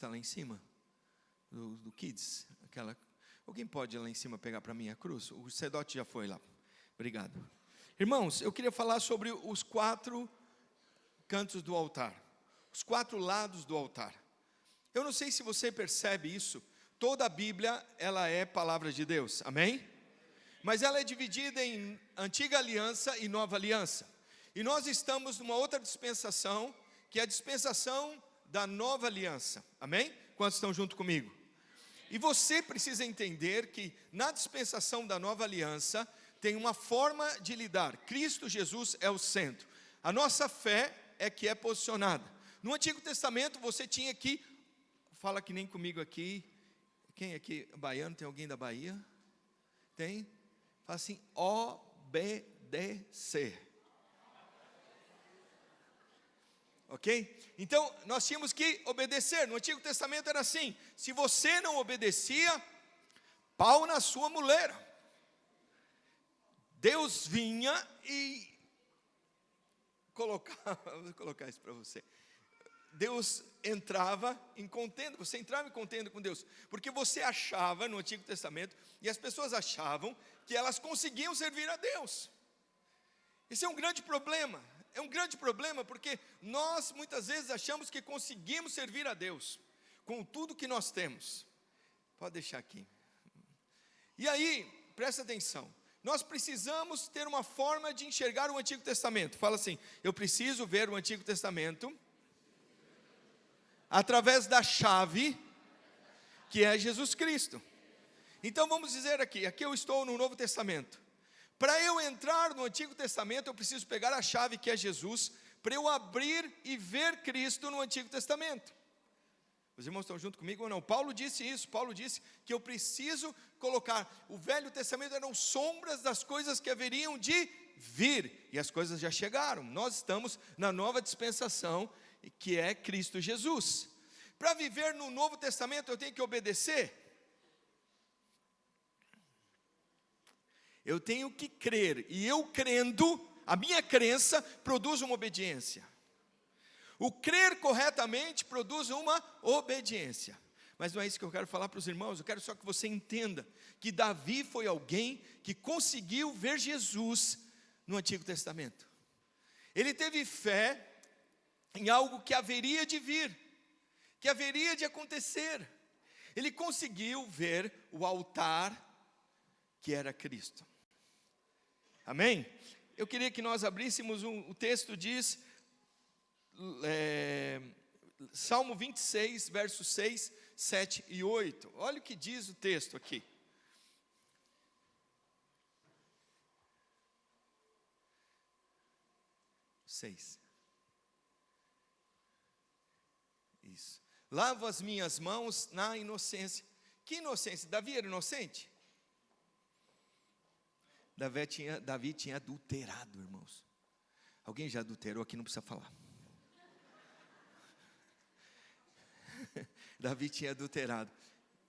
Está lá em cima, do Kids. Alguém pode ir lá em cima pegar para mim a cruz? O Sedote já foi lá. Obrigado. Irmãos, eu queria falar sobre os 4 cantos do altar. Os 4 lados do altar. Eu não sei se você percebe isso. Toda a Bíblia, ela é palavra de Deus. Amém? Mas ela é dividida em Antiga Aliança e Nova Aliança. E nós estamos numa outra dispensação, que é a dispensação da Nova Aliança. Amém? Quantos estão junto comigo? E você precisa entender que na dispensação da Nova Aliança tem uma forma de lidar. Cristo Jesus é o centro. A nossa fé é que é posicionada. No Antigo Testamento você tinha que, fala que nem comigo aqui, quem aqui é baiano? Tem alguém da Bahia? Tem? Fala assim, obedecer. Ok? Então, nós tínhamos que obedecer. No Antigo Testamento era assim, se você não obedecia, pau na sua muleira. Deus vinha e vou colocar isso para você. Deus entrava em contenda, você entrava em contenda com Deus, porque você achava no Antigo Testamento, e as pessoas achavam que elas conseguiam servir a Deus. Esse é um grande problema. É um grande problema porque nós muitas vezes achamos que conseguimos servir a Deus com tudo que nós temos. Pode deixar aqui. E aí, presta atenção. Nós precisamos ter uma forma de enxergar o Antigo Testamento. Fala assim, eu preciso ver o Antigo Testamento através da chave que é Jesus Cristo. Então vamos dizer aqui eu estou no Novo Testamento. Para eu entrar no Antigo Testamento, eu preciso pegar a chave que é Jesus, para eu abrir e ver Cristo no Antigo Testamento. Os irmãos estão junto comigo ou não? Paulo disse isso, Paulo disse que eu preciso colocar, o Velho Testamento eram sombras das coisas que haveriam de vir, e as coisas já chegaram. Nós estamos na nova dispensação, que é Cristo Jesus. Para viver no Novo Testamento, eu tenho que obedecer. Eu tenho que crer, e eu crendo, a minha crença produz uma obediência. O crer corretamente produz uma obediência. Mas não é isso que eu quero falar para os irmãos, eu quero só que você entenda que Davi foi alguém que conseguiu ver Jesus no Antigo Testamento. Ele teve fé em algo que haveria de vir, que haveria de acontecer. Ele conseguiu ver o altar que era Cristo. Amém? Eu queria que nós abríssemos o texto diz, Salmo 26, versos 6, 7 e 8. Olha o que diz o texto aqui. Isso. Lavo as minhas mãos na inocência. Que inocência? Davi era inocente? Davi tinha adulterado, irmãos. Alguém já adulterou aqui? Não precisa falar. Davi tinha adulterado.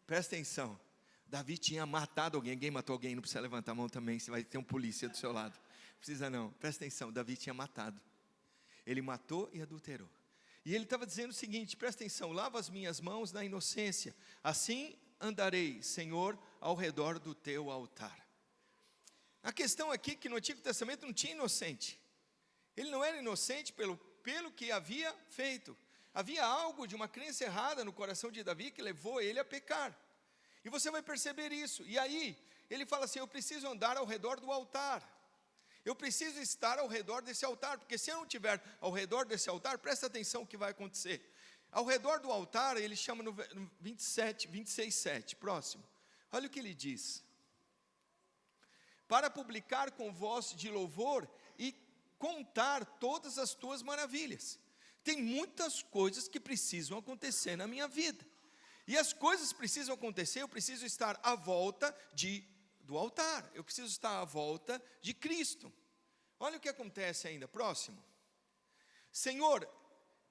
Presta atenção. Davi tinha matado alguém. Alguém matou alguém? Não precisa levantar a mão também. Você vai ter um polícia do seu lado. Não precisa não. Presta atenção. Davi tinha matado. Ele matou e adulterou. E ele estava dizendo o seguinte, presta atenção. Lava as minhas mãos na inocência. Assim andarei, Senhor, ao redor do teu altar. A questão aqui é que no Antigo Testamento não tinha inocente. Ele não era inocente pelo que havia feito. Havia algo de uma crença errada no coração de Davi que levou ele a pecar. E você vai perceber isso. E aí, ele fala assim, eu preciso andar ao redor do altar. Eu preciso estar ao redor desse altar, porque se eu não estiver ao redor desse altar, presta atenção o que vai acontecer. Ao redor do altar, ele chama no 26, 7, próximo. Olha o que ele diz. Para publicar com voz de louvor e contar todas as tuas maravilhas. Tem muitas coisas que precisam acontecer na minha vida. E as coisas precisam acontecer, eu preciso estar à volta do altar. Eu preciso estar à volta de Cristo. Olha o que acontece ainda, próximo. Senhor,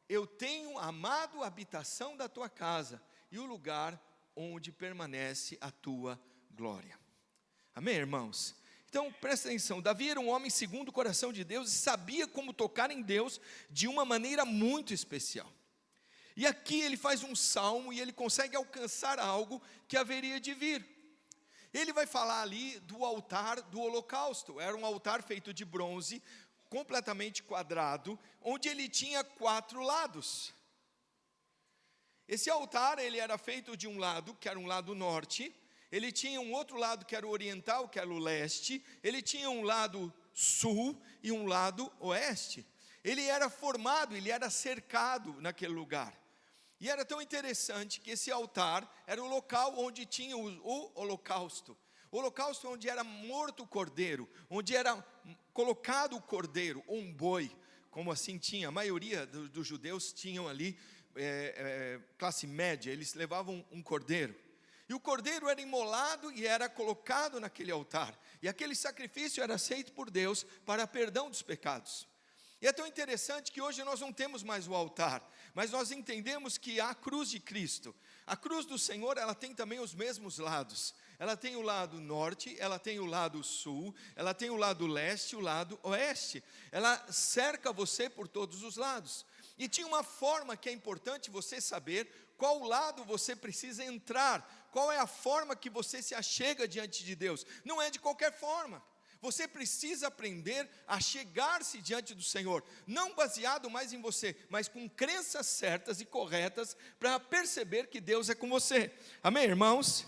eu tenho amado a habitação da tua casa e o lugar onde permanece a tua glória. Amém, irmãos? Então, presta atenção, Davi era um homem segundo o coração de Deus e sabia como tocar em Deus de uma maneira muito especial. E aqui ele faz um salmo e ele consegue alcançar algo que haveria de vir. Ele vai falar ali do altar do holocausto. Era um altar feito de bronze, completamente quadrado, onde ele tinha 4 lados. Esse altar, ele era feito de um lado, que era um lado norte, ele tinha um outro lado que era o oriental, que era o leste, ele tinha um lado sul e um lado oeste. Ele era formado, ele era cercado naquele lugar. E era tão interessante que esse altar era o local onde tinha o holocausto. O holocausto onde era morto o cordeiro, onde era colocado o cordeiro, ou um boi, como assim tinha. A maioria dos judeus tinham ali, classe média, eles levavam um cordeiro. E o cordeiro era imolado e era colocado naquele altar. E aquele sacrifício era aceito por Deus para perdão dos pecados. E é tão interessante que hoje nós não temos mais o altar, mas nós entendemos que a cruz de Cristo, a cruz do Senhor, ela tem também os mesmos lados. Ela tem o lado norte, ela tem o lado sul, ela tem o lado leste e o lado oeste. Ela cerca você por todos os lados. E tinha uma forma que é importante você saber qual lado você precisa entrar, qual é a forma que você se achega diante de Deus. Não é de qualquer forma. Você precisa aprender a chegar-se diante do Senhor, não baseado mais em você, mas com crenças certas e corretas, para perceber que Deus é com você. Amém, irmãos?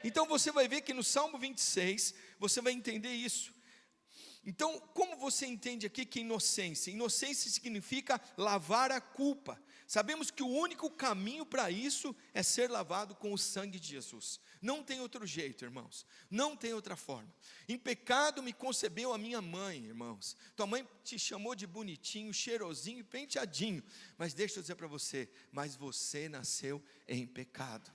Então você vai ver que no Salmo 26, você vai entender isso. Então, como você entende aqui que inocência? Inocência significa lavar a culpa. Sabemos que o único caminho para isso é ser lavado com o sangue de Jesus. Não tem outro jeito, irmãos. Não tem outra forma. Em pecado me concebeu a minha mãe, irmãos. Tua mãe te chamou de bonitinho, cheirosinho e penteadinho. Mas deixa eu dizer para você, mas você nasceu em pecado.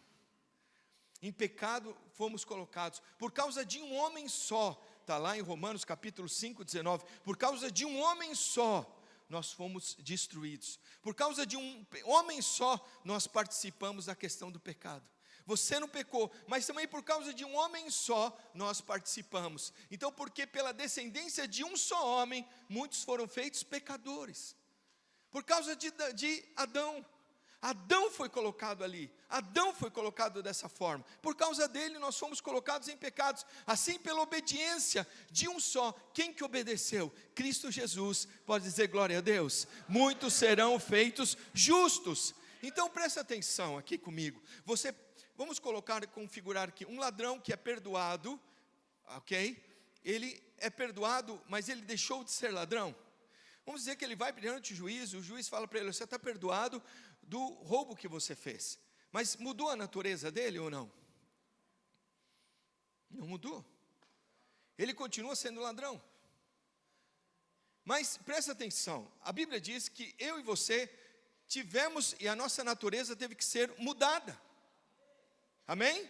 Em pecado fomos colocados, por causa de um homem só. Está lá em Romanos capítulo 5, 19. Por causa de um homem só, nós fomos destruídos. Por causa de um homem só, nós participamos da questão do pecado. Você não pecou, mas também por causa de um homem só, nós participamos. Então, porque pela descendência de um só homem, muitos foram feitos pecadores. Por causa de Adão. Adão foi colocado ali, Adão foi colocado dessa forma. Por causa dele nós fomos colocados em pecados. Assim, pela obediência de um só, quem que obedeceu? Cristo Jesus. Pode dizer glória a Deus? Muitos serão feitos justos. Então presta atenção aqui comigo. Vamos configurar aqui um ladrão que é perdoado, ok? Ele é perdoado, mas ele deixou de ser ladrão. Vamos dizer que ele vai perante o juiz fala para ele, você está perdoado do roubo que você fez. Mas mudou a natureza dele ou não? Não mudou. Ele continua sendo ladrão. Mas presta atenção, a Bíblia diz que eu e você tivemos, e a nossa natureza teve que ser mudada. Amém?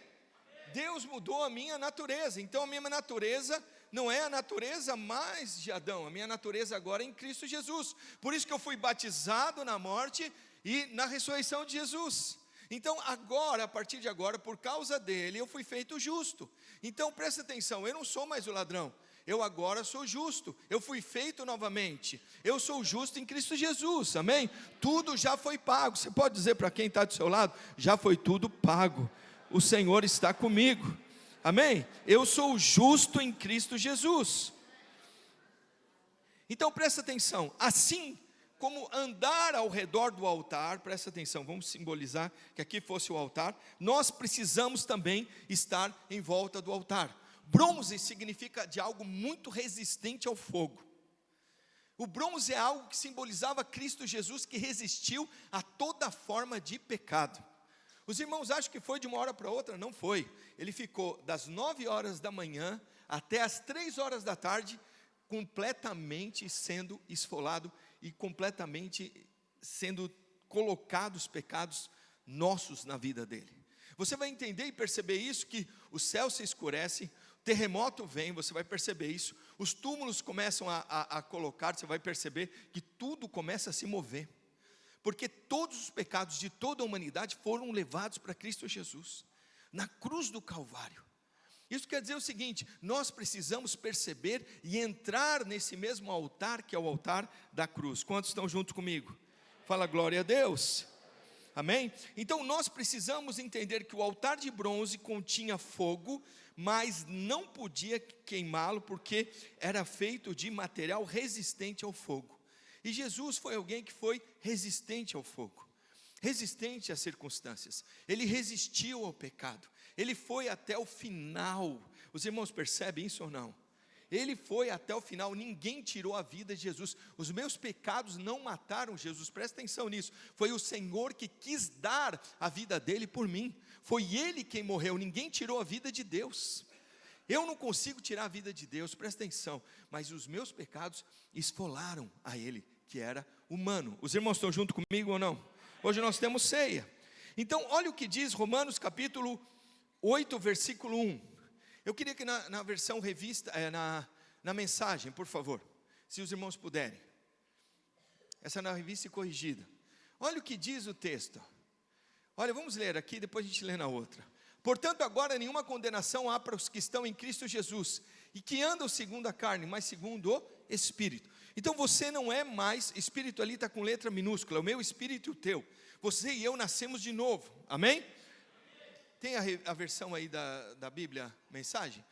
Deus mudou a minha natureza. Então a minha natureza não é a natureza mais de Adão. A minha natureza agora é em Cristo Jesus. Por isso que eu fui batizado na morte e na ressurreição de Jesus. Então agora, a partir de agora, por causa dele, eu fui feito justo. Então presta atenção, eu não sou mais o ladrão. Eu agora sou justo, eu fui feito novamente. Eu sou justo em Cristo Jesus, amém? Tudo já foi pago. Você pode dizer para quem está do seu lado, já foi tudo pago. O Senhor está comigo, amém? Eu sou justo em Cristo Jesus. Então presta atenção, assim como andar ao redor do altar, presta atenção, vamos simbolizar que aqui fosse o altar, nós precisamos também estar em volta do altar. Bronze significa de algo muito resistente ao fogo. O bronze é algo que simbolizava Cristo Jesus, que resistiu a toda forma de pecado. Os irmãos acham que foi de uma hora para outra? Não foi. Ele ficou das 9 horas da manhã até as 3 horas da tarde, completamente sendo esfolado e completamente sendo colocados os pecados nossos na vida dele. Você vai entender e perceber isso, que o céu se escurece, terremoto vem, você vai perceber isso, os túmulos começam a colocar, você vai perceber que tudo começa a se mover, porque todos os pecados de toda a humanidade foram levados para Cristo Jesus, na cruz do Calvário. Isso quer dizer o seguinte, nós precisamos perceber e entrar nesse mesmo altar, que é o altar da cruz. Quantos estão junto comigo? Fala glória a Deus. Amém? Então nós precisamos entender que o altar de bronze continha fogo, mas não podia queimá-lo porque era feito de material resistente ao fogo. E Jesus foi alguém que foi resistente ao fogo, resistente às circunstâncias. Ele resistiu ao pecado. Ele foi até o final. Os irmãos percebem isso ou não? Ele foi até o final, ninguém tirou a vida de Jesus. Os meus pecados não mataram Jesus, presta atenção nisso. Foi o Senhor que quis dar a vida dele por mim. Foi Ele quem morreu, ninguém tirou a vida de Deus. Eu não consigo tirar a vida de Deus, presta atenção. Mas os meus pecados esfolaram a Ele, que era humano. Os irmãos estão junto comigo ou não? Hoje nós temos ceia. Então olha o que diz Romanos capítulo 8, versículo 1. Eu queria que na versão revista, na mensagem, por favor, se os irmãos puderem. Essa é na revista e corrigida. Olha o que diz o texto. Olha, vamos ler aqui, depois a gente lê na outra. Portanto, agora nenhuma condenação há para os que estão em Cristo Jesus, e que andam segundo a carne, mas segundo o Espírito. Então você não é mais, Espírito ali está com letra minúscula, o meu Espírito e o teu. Você e eu nascemos de novo, amém? Tem a versão aí da Bíblia, mensagem?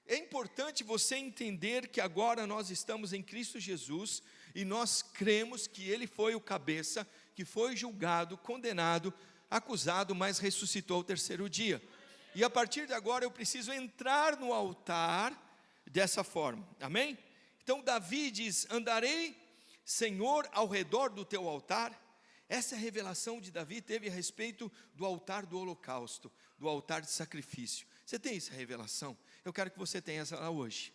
É importante você entender que agora nós estamos em Cristo Jesus, e nós cremos que Ele foi o cabeça, que foi julgado, condenado, acusado, mas ressuscitou ao terceiro dia. E a partir de agora eu preciso entrar no altar dessa forma, amém? Então Davi diz, andarei, Senhor, ao redor do teu altar. Essa revelação de Davi teve a respeito do altar do holocausto, do altar de sacrifício. Você tem essa revelação? Eu quero que você tenha essa lá hoje.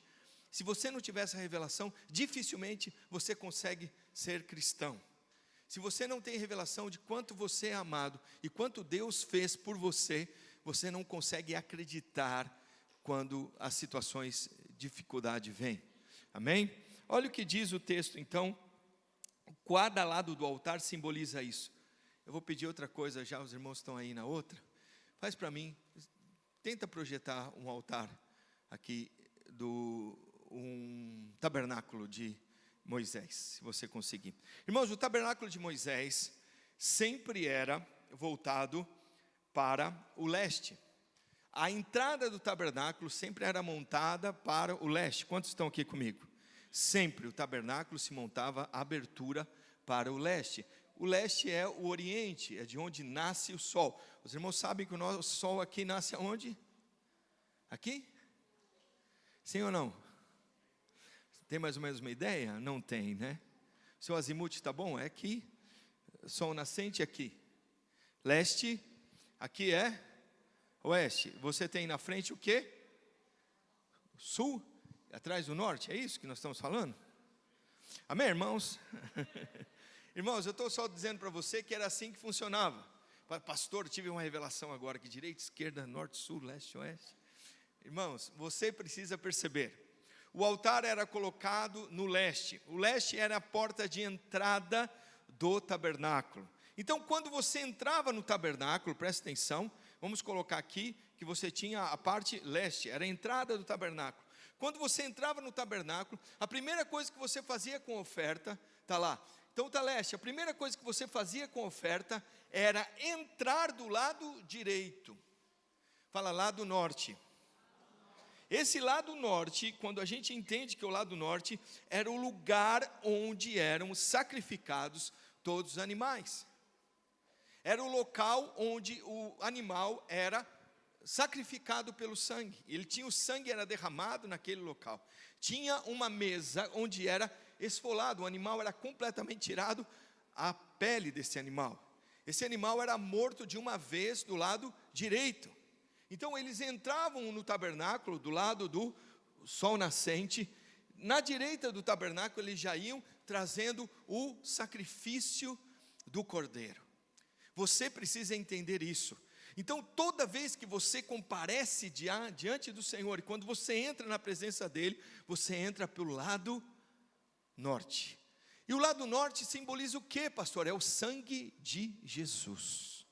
Se você não tiver essa revelação, dificilmente você consegue ser cristão. Se você não tem revelação de quanto você é amado e quanto Deus fez por você, você não consegue acreditar quando as situações de dificuldade vêm. Amém? Olha o que diz o texto então. Cada lado do altar simboliza isso. Eu vou pedir outra coisa já, os irmãos estão aí na outra. Faz para mim, tenta projetar um altar aqui, um tabernáculo de Moisés, se você conseguir. Irmãos, o tabernáculo de Moisés sempre era voltado para o leste. A entrada do tabernáculo sempre era montada para o leste. Quantos estão aqui comigo? Sempre o tabernáculo se montava a abertura para o leste. O leste é o oriente, é de onde nasce o sol. Os irmãos sabem que o nosso sol aqui nasce aonde? Aqui? Sim ou não? Tem mais ou menos uma ideia? Não tem, né? Seu azimuth está bom? É aqui. Sol nascente aqui. Leste, aqui é oeste. Você tem na frente o quê? Sul, atrás do norte, é isso que nós estamos falando? Amém, irmãos? Irmãos, eu estou só dizendo para você que era assim que funcionava. Pastor, tive uma revelação agora, que direita, esquerda, norte, sul, leste, oeste. Irmãos, você precisa perceber, o altar era colocado no leste. O leste era a porta de entrada do tabernáculo. Então quando você entrava no tabernáculo, presta atenção, vamos colocar aqui, que você tinha a parte leste, era a entrada do tabernáculo. Quando você entrava no tabernáculo, a primeira coisa que você fazia com a oferta, está lá. Então está leste, a primeira coisa que você fazia com a oferta, era entrar do lado direito. Fala lado norte. Esse lado norte, quando a gente entende que o lado norte, era o lugar onde eram sacrificados todos os animais. Era o local onde o animal era sacrificado pelo sangue. Ele tinha o sangue, era derramado naquele local. Tinha uma mesa onde era esfolado, o animal era completamente tirado, a pele desse animal. Esse animal era morto de uma vez do lado direito. Então eles entravam no tabernáculo do lado do sol nascente. Na direita do tabernáculo eles já iam trazendo o sacrifício do cordeiro. Você precisa entender isso. Então toda vez que você comparece diante do Senhor, e quando você entra na presença dele, você entra pelo lado norte. E o lado norte simboliza o que, pastor? É o sangue de Jesus.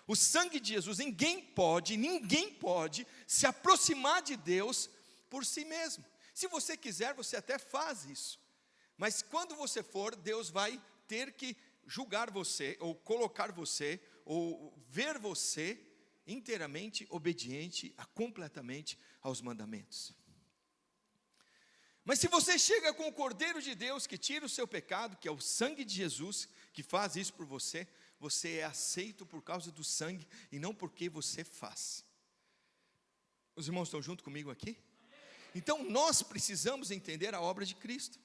O sangue de Jesus, ninguém pode se aproximar de Deus por si mesmo. Se você quiser, você até faz isso. Mas quando você for, Deus vai ter que julgar você, ou colocar você, ou ver você inteiramente obediente completamente aos mandamentos. Mas se você chega com o Cordeiro de Deus que tira o seu pecado, que é o sangue de Jesus, que faz isso por você, você é aceito por causa do sangue e não porque você faz. Os irmãos estão junto comigo aqui? Então nós precisamos entender a obra de Cristo.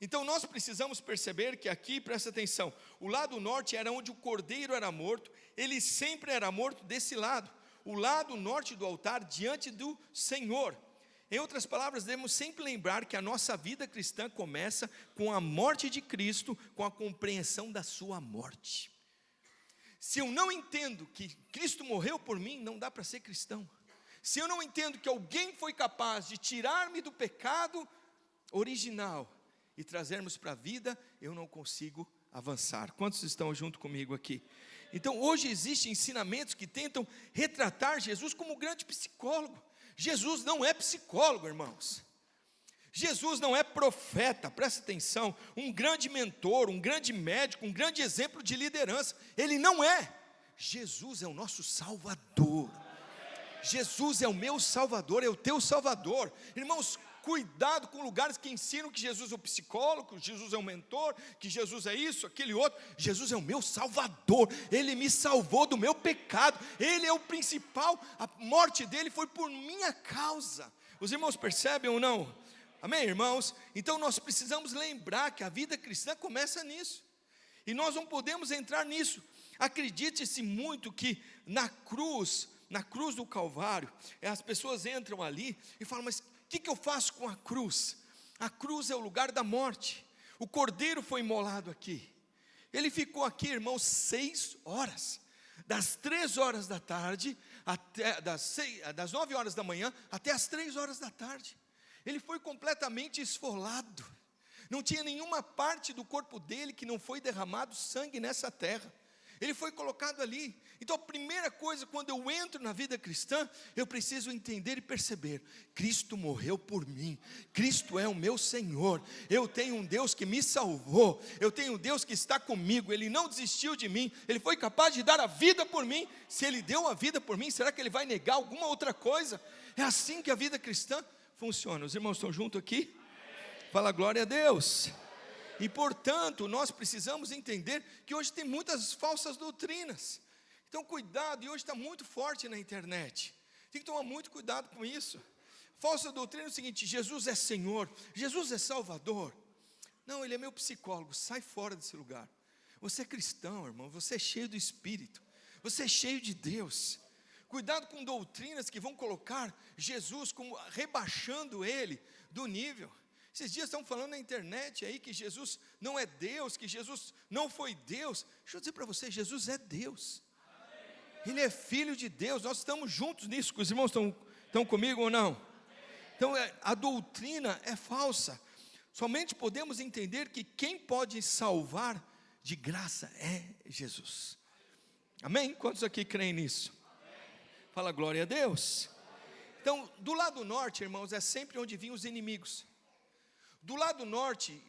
Então nós precisamos perceber que aqui, presta atenção, o lado norte era onde o cordeiro era morto, ele sempre era morto desse lado, o lado norte do altar diante do Senhor. Em outras palavras, devemos sempre lembrar que a nossa vida cristã começa com a morte de Cristo, com a compreensão da sua morte. Se eu não entendo que Cristo morreu por mim, não dá para ser cristão. Se eu não entendo que alguém foi capaz de tirar-me do pecado original e trazermos para a vida, eu não consigo avançar. Quantos estão junto comigo aqui? Então hoje existem ensinamentos que tentam retratar Jesus como um grande psicólogo. Jesus não é psicólogo, irmãos. Jesus não é profeta, presta atenção, um grande mentor, um grande médico, um grande exemplo de liderança. Ele não é. Jesus é o nosso Salvador. Jesus é o meu Salvador, é o teu Salvador. Irmãos, cuidado com lugares que ensinam que Jesus é o psicólogo, que Jesus é o mentor, que Jesus é isso, aquele outro. Jesus é o meu Salvador, Ele me salvou do meu pecado, Ele é o principal, a morte dele foi por minha causa. Os irmãos percebem ou não? Amém, irmãos? Então nós precisamos lembrar que a vida cristã começa nisso, e nós não podemos entrar nisso. Acredite-se muito que na cruz do Calvário, as pessoas entram ali e falam, mas o que eu faço com a cruz? A cruz é o lugar da morte. O cordeiro foi imolado aqui. Ele ficou aqui, irmãos, 6 horas. Das 3 horas da tarde, até, das 9 horas da manhã, até as 3 horas da tarde. Ele foi completamente esfolado. Não tinha nenhuma parte do corpo dele que não foi derramado sangue nessa terra. Ele foi colocado ali. Então a primeira coisa, quando eu entro na vida cristã, eu preciso entender e perceber, Cristo morreu por mim, Cristo é o meu Senhor, eu tenho um Deus que me salvou, eu tenho um Deus que está comigo, Ele não desistiu de mim, Ele foi capaz de dar a vida por mim. Se Ele deu a vida por mim, será que Ele vai negar alguma outra coisa? É assim que a vida cristã funciona. Os irmãos estão juntos aqui? Fala glória a Deus. E portanto, nós precisamos entender que hoje tem muitas falsas doutrinas. Então cuidado, e hoje está muito forte na internet. Tem que tomar muito cuidado com isso. Falsa doutrina é o seguinte: Jesus é Senhor, Jesus é Salvador. Não, Ele é meu psicólogo. Sai fora desse lugar. Você é cristão, irmão, você é cheio do Espírito, você é cheio de Deus. Cuidado com doutrinas que vão colocar Jesus como rebaixando Ele do nível. Esses dias estão falando na internet aí que Jesus não é Deus, que Jesus não foi Deus. Deixa eu dizer para você, Jesus é Deus. Ele é Filho de Deus. Nós estamos juntos nisso. Os irmãos estão comigo ou não? Então a doutrina é falsa. Somente podemos entender que quem pode salvar de graça é Jesus. Amém? Quantos aqui creem nisso? Fala glória a Deus. Então, do lado norte, irmãos, é sempre onde vinham os inimigos. Do lado norte,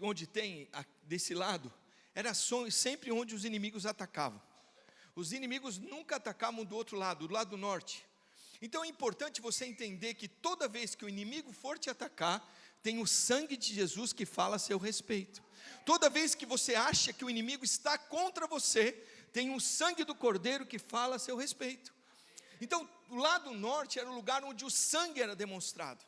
onde tem, desse lado, era sempre onde os inimigos atacavam. Os inimigos nunca atacavam do outro lado, do lado norte. Então é importante você entender que toda vez que o inimigo for te atacar, tem o sangue de Jesus que fala a seu respeito. Toda vez que você acha que o inimigo está contra você, tem o sangue do Cordeiro que fala a seu respeito. Então, o lado norte era o lugar onde o sangue era demonstrado.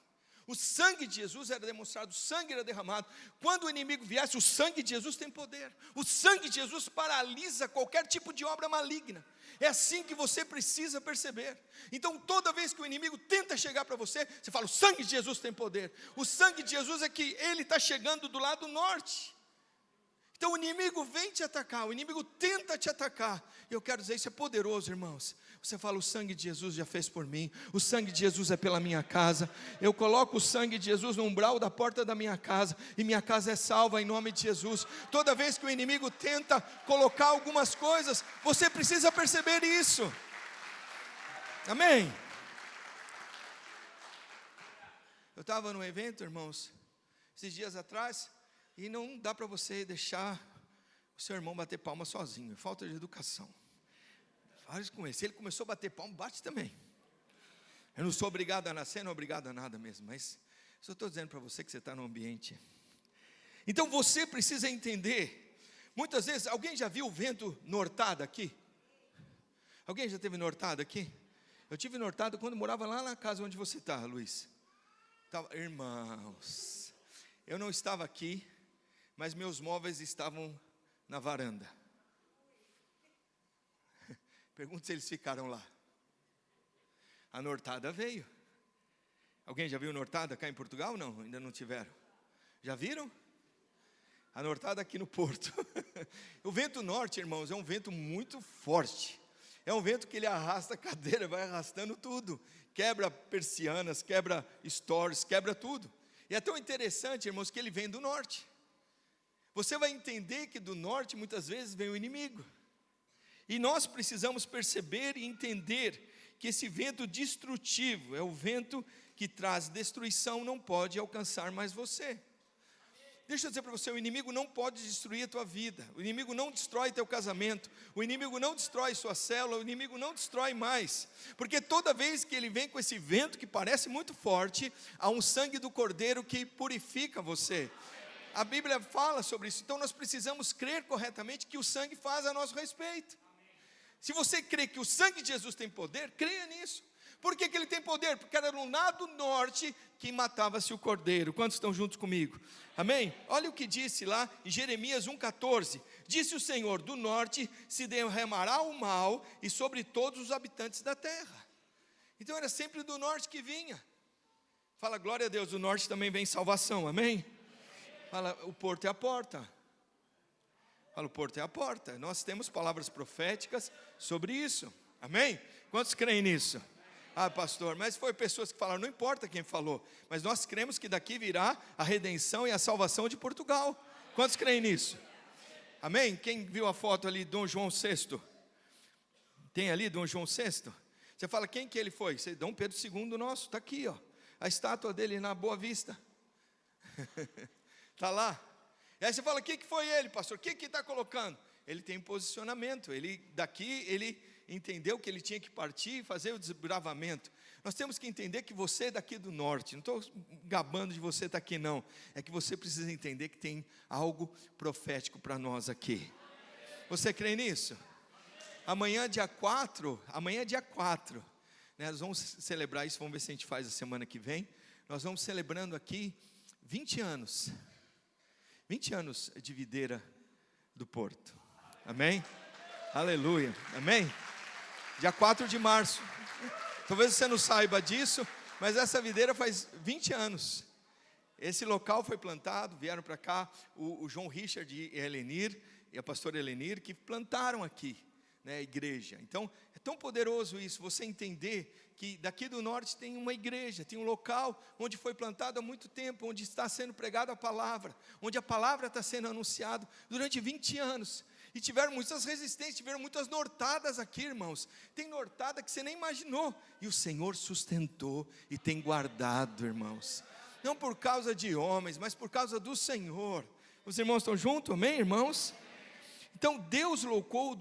O sangue de Jesus era demonstrado, o sangue era derramado. Quando o inimigo viesse, o sangue de Jesus tem poder. O sangue de Jesus paralisa qualquer tipo de obra maligna. É assim que você precisa perceber. Então toda vez que o inimigo tenta chegar para você, você fala, o sangue de Jesus tem poder. O sangue de Jesus é que ele está chegando do lado norte. Então o inimigo vem te atacar, o inimigo tenta te atacar. E eu quero dizer, isso é poderoso, irmãos. Você fala, o sangue de Jesus já fez por mim, o sangue de Jesus é pela minha casa. Eu coloco o sangue de Jesus no umbral da porta da minha casa, e minha casa é salva em nome de Jesus. Toda vez que o inimigo tenta colocar algumas coisas, você precisa perceber isso. Amém? Eu estava num evento, irmãos, esses dias atrás, e não dá para você deixar o seu irmão bater palma sozinho, é falta de educação. Faz com ele. Se ele começou a bater palma, bate também. Eu não sou obrigado a nascer, não é obrigado a nada mesmo, mas só estou dizendo para você que você está no ambiente. Então você precisa entender. Muitas vezes, alguém já viu o vento nortado aqui? Alguém já teve nortado aqui? Eu tive nortado quando morava lá na casa onde você está, Luiz. Irmãos, eu não estava aqui, mas meus móveis estavam na varanda. Pergunta se eles ficaram lá. A nortada veio. Alguém já viu nortada cá em Portugal? Não, ainda não tiveram. Já viram? A nortada aqui no Porto. O vento norte, irmãos, é um vento muito forte. É um vento que ele arrasta a cadeira, vai arrastando tudo. Quebra persianas, quebra stores, quebra tudo. E é tão interessante, irmãos, que ele vem do norte. Você vai entender que do norte muitas vezes vem o inimigo. E nós precisamos perceber e entender que esse vento destrutivo é o vento que traz destruição, não pode alcançar mais você. Deixa eu dizer para você, o inimigo não pode destruir a tua vida, o inimigo não destrói teu casamento, o inimigo não destrói sua célula, o inimigo não destrói mais, porque toda vez que ele vem com esse vento que parece muito forte, há um sangue do Cordeiro que purifica você. A Bíblia fala sobre isso, então nós precisamos crer corretamente que o sangue faz a nosso respeito. Se você crê que o sangue de Jesus tem poder, creia nisso. Por que ele tem poder? Porque era no lado norte que matava-se o cordeiro. Quantos estão juntos comigo? Amém? Olha o que disse lá em Jeremias 1,14. Disse o Senhor, do norte se derramará o mal e sobre todos os habitantes da terra. Então era sempre do norte que vinha. Fala, glória a Deus, do norte também vem salvação, amém? Fala, o porto é a porta. Fala, o porto é a porta. Nós temos palavras proféticas sobre isso, amém? Quantos creem nisso? Ah, pastor, mas foi pessoas que falaram, não importa quem falou, mas nós cremos que daqui virá a redenção e a salvação de Portugal. Quantos creem nisso? Amém? Quem viu a foto ali de Dom João VI? Tem ali Dom João VI? Você fala, quem que ele foi? Dom Pedro II nosso, está aqui, ó. A estátua dele na Boa Vista. Está lá. E aí você fala, o que foi ele, pastor? O que está colocando? Ele tem posicionamento, ele entendeu que ele tinha que partir e fazer o desbravamento. Nós temos que entender que você é daqui do norte, não estou gabando de você estar aqui não, é que você precisa entender que tem algo profético para nós aqui. Você crê nisso? Amanhã dia 4, né, nós vamos celebrar isso, vamos ver se a gente faz a semana que vem, nós vamos celebrando aqui 20 anos de videira do Porto, amém? Aleluia, amém? Dia 4 de março, talvez você não saiba disso, mas essa videira faz 20 anos, esse local foi plantado, vieram para cá, o João Richard e a Helenir, e a pastora Helenir, que plantaram aqui, né, a igreja. Então, é tão poderoso isso, você entender que daqui do norte tem uma igreja, tem um local onde foi plantado há muito tempo, onde está sendo pregada a palavra, onde a palavra está sendo anunciada durante 20 anos, e tiveram muitas resistências, tiveram muitas nortadas aqui, irmãos, tem nortada que você nem imaginou, e o Senhor sustentou e tem guardado, irmãos, não por causa de homens, mas por causa do Senhor. Os irmãos estão juntos, amém, irmãos? Então Deus loucou,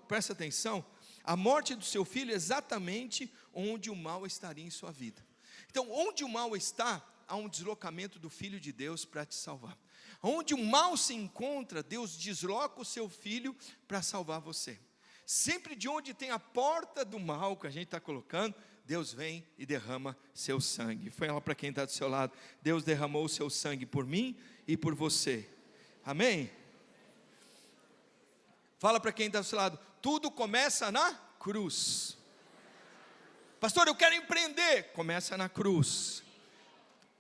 presta atenção, a morte do seu filho exatamente onde o mal estaria em sua vida. Então onde o mal está, há um deslocamento do Filho de Deus para te salvar. Onde o mal se encontra, Deus desloca o seu filho para salvar você. Sempre de onde tem a porta do mal que a gente está colocando, Deus vem e derrama seu sangue. Fala para quem está do seu lado, Deus derramou o seu sangue por mim e por você, amém? Fala para quem está do seu lado, tudo começa na cruz. Pastor, eu quero empreender, começa na cruz.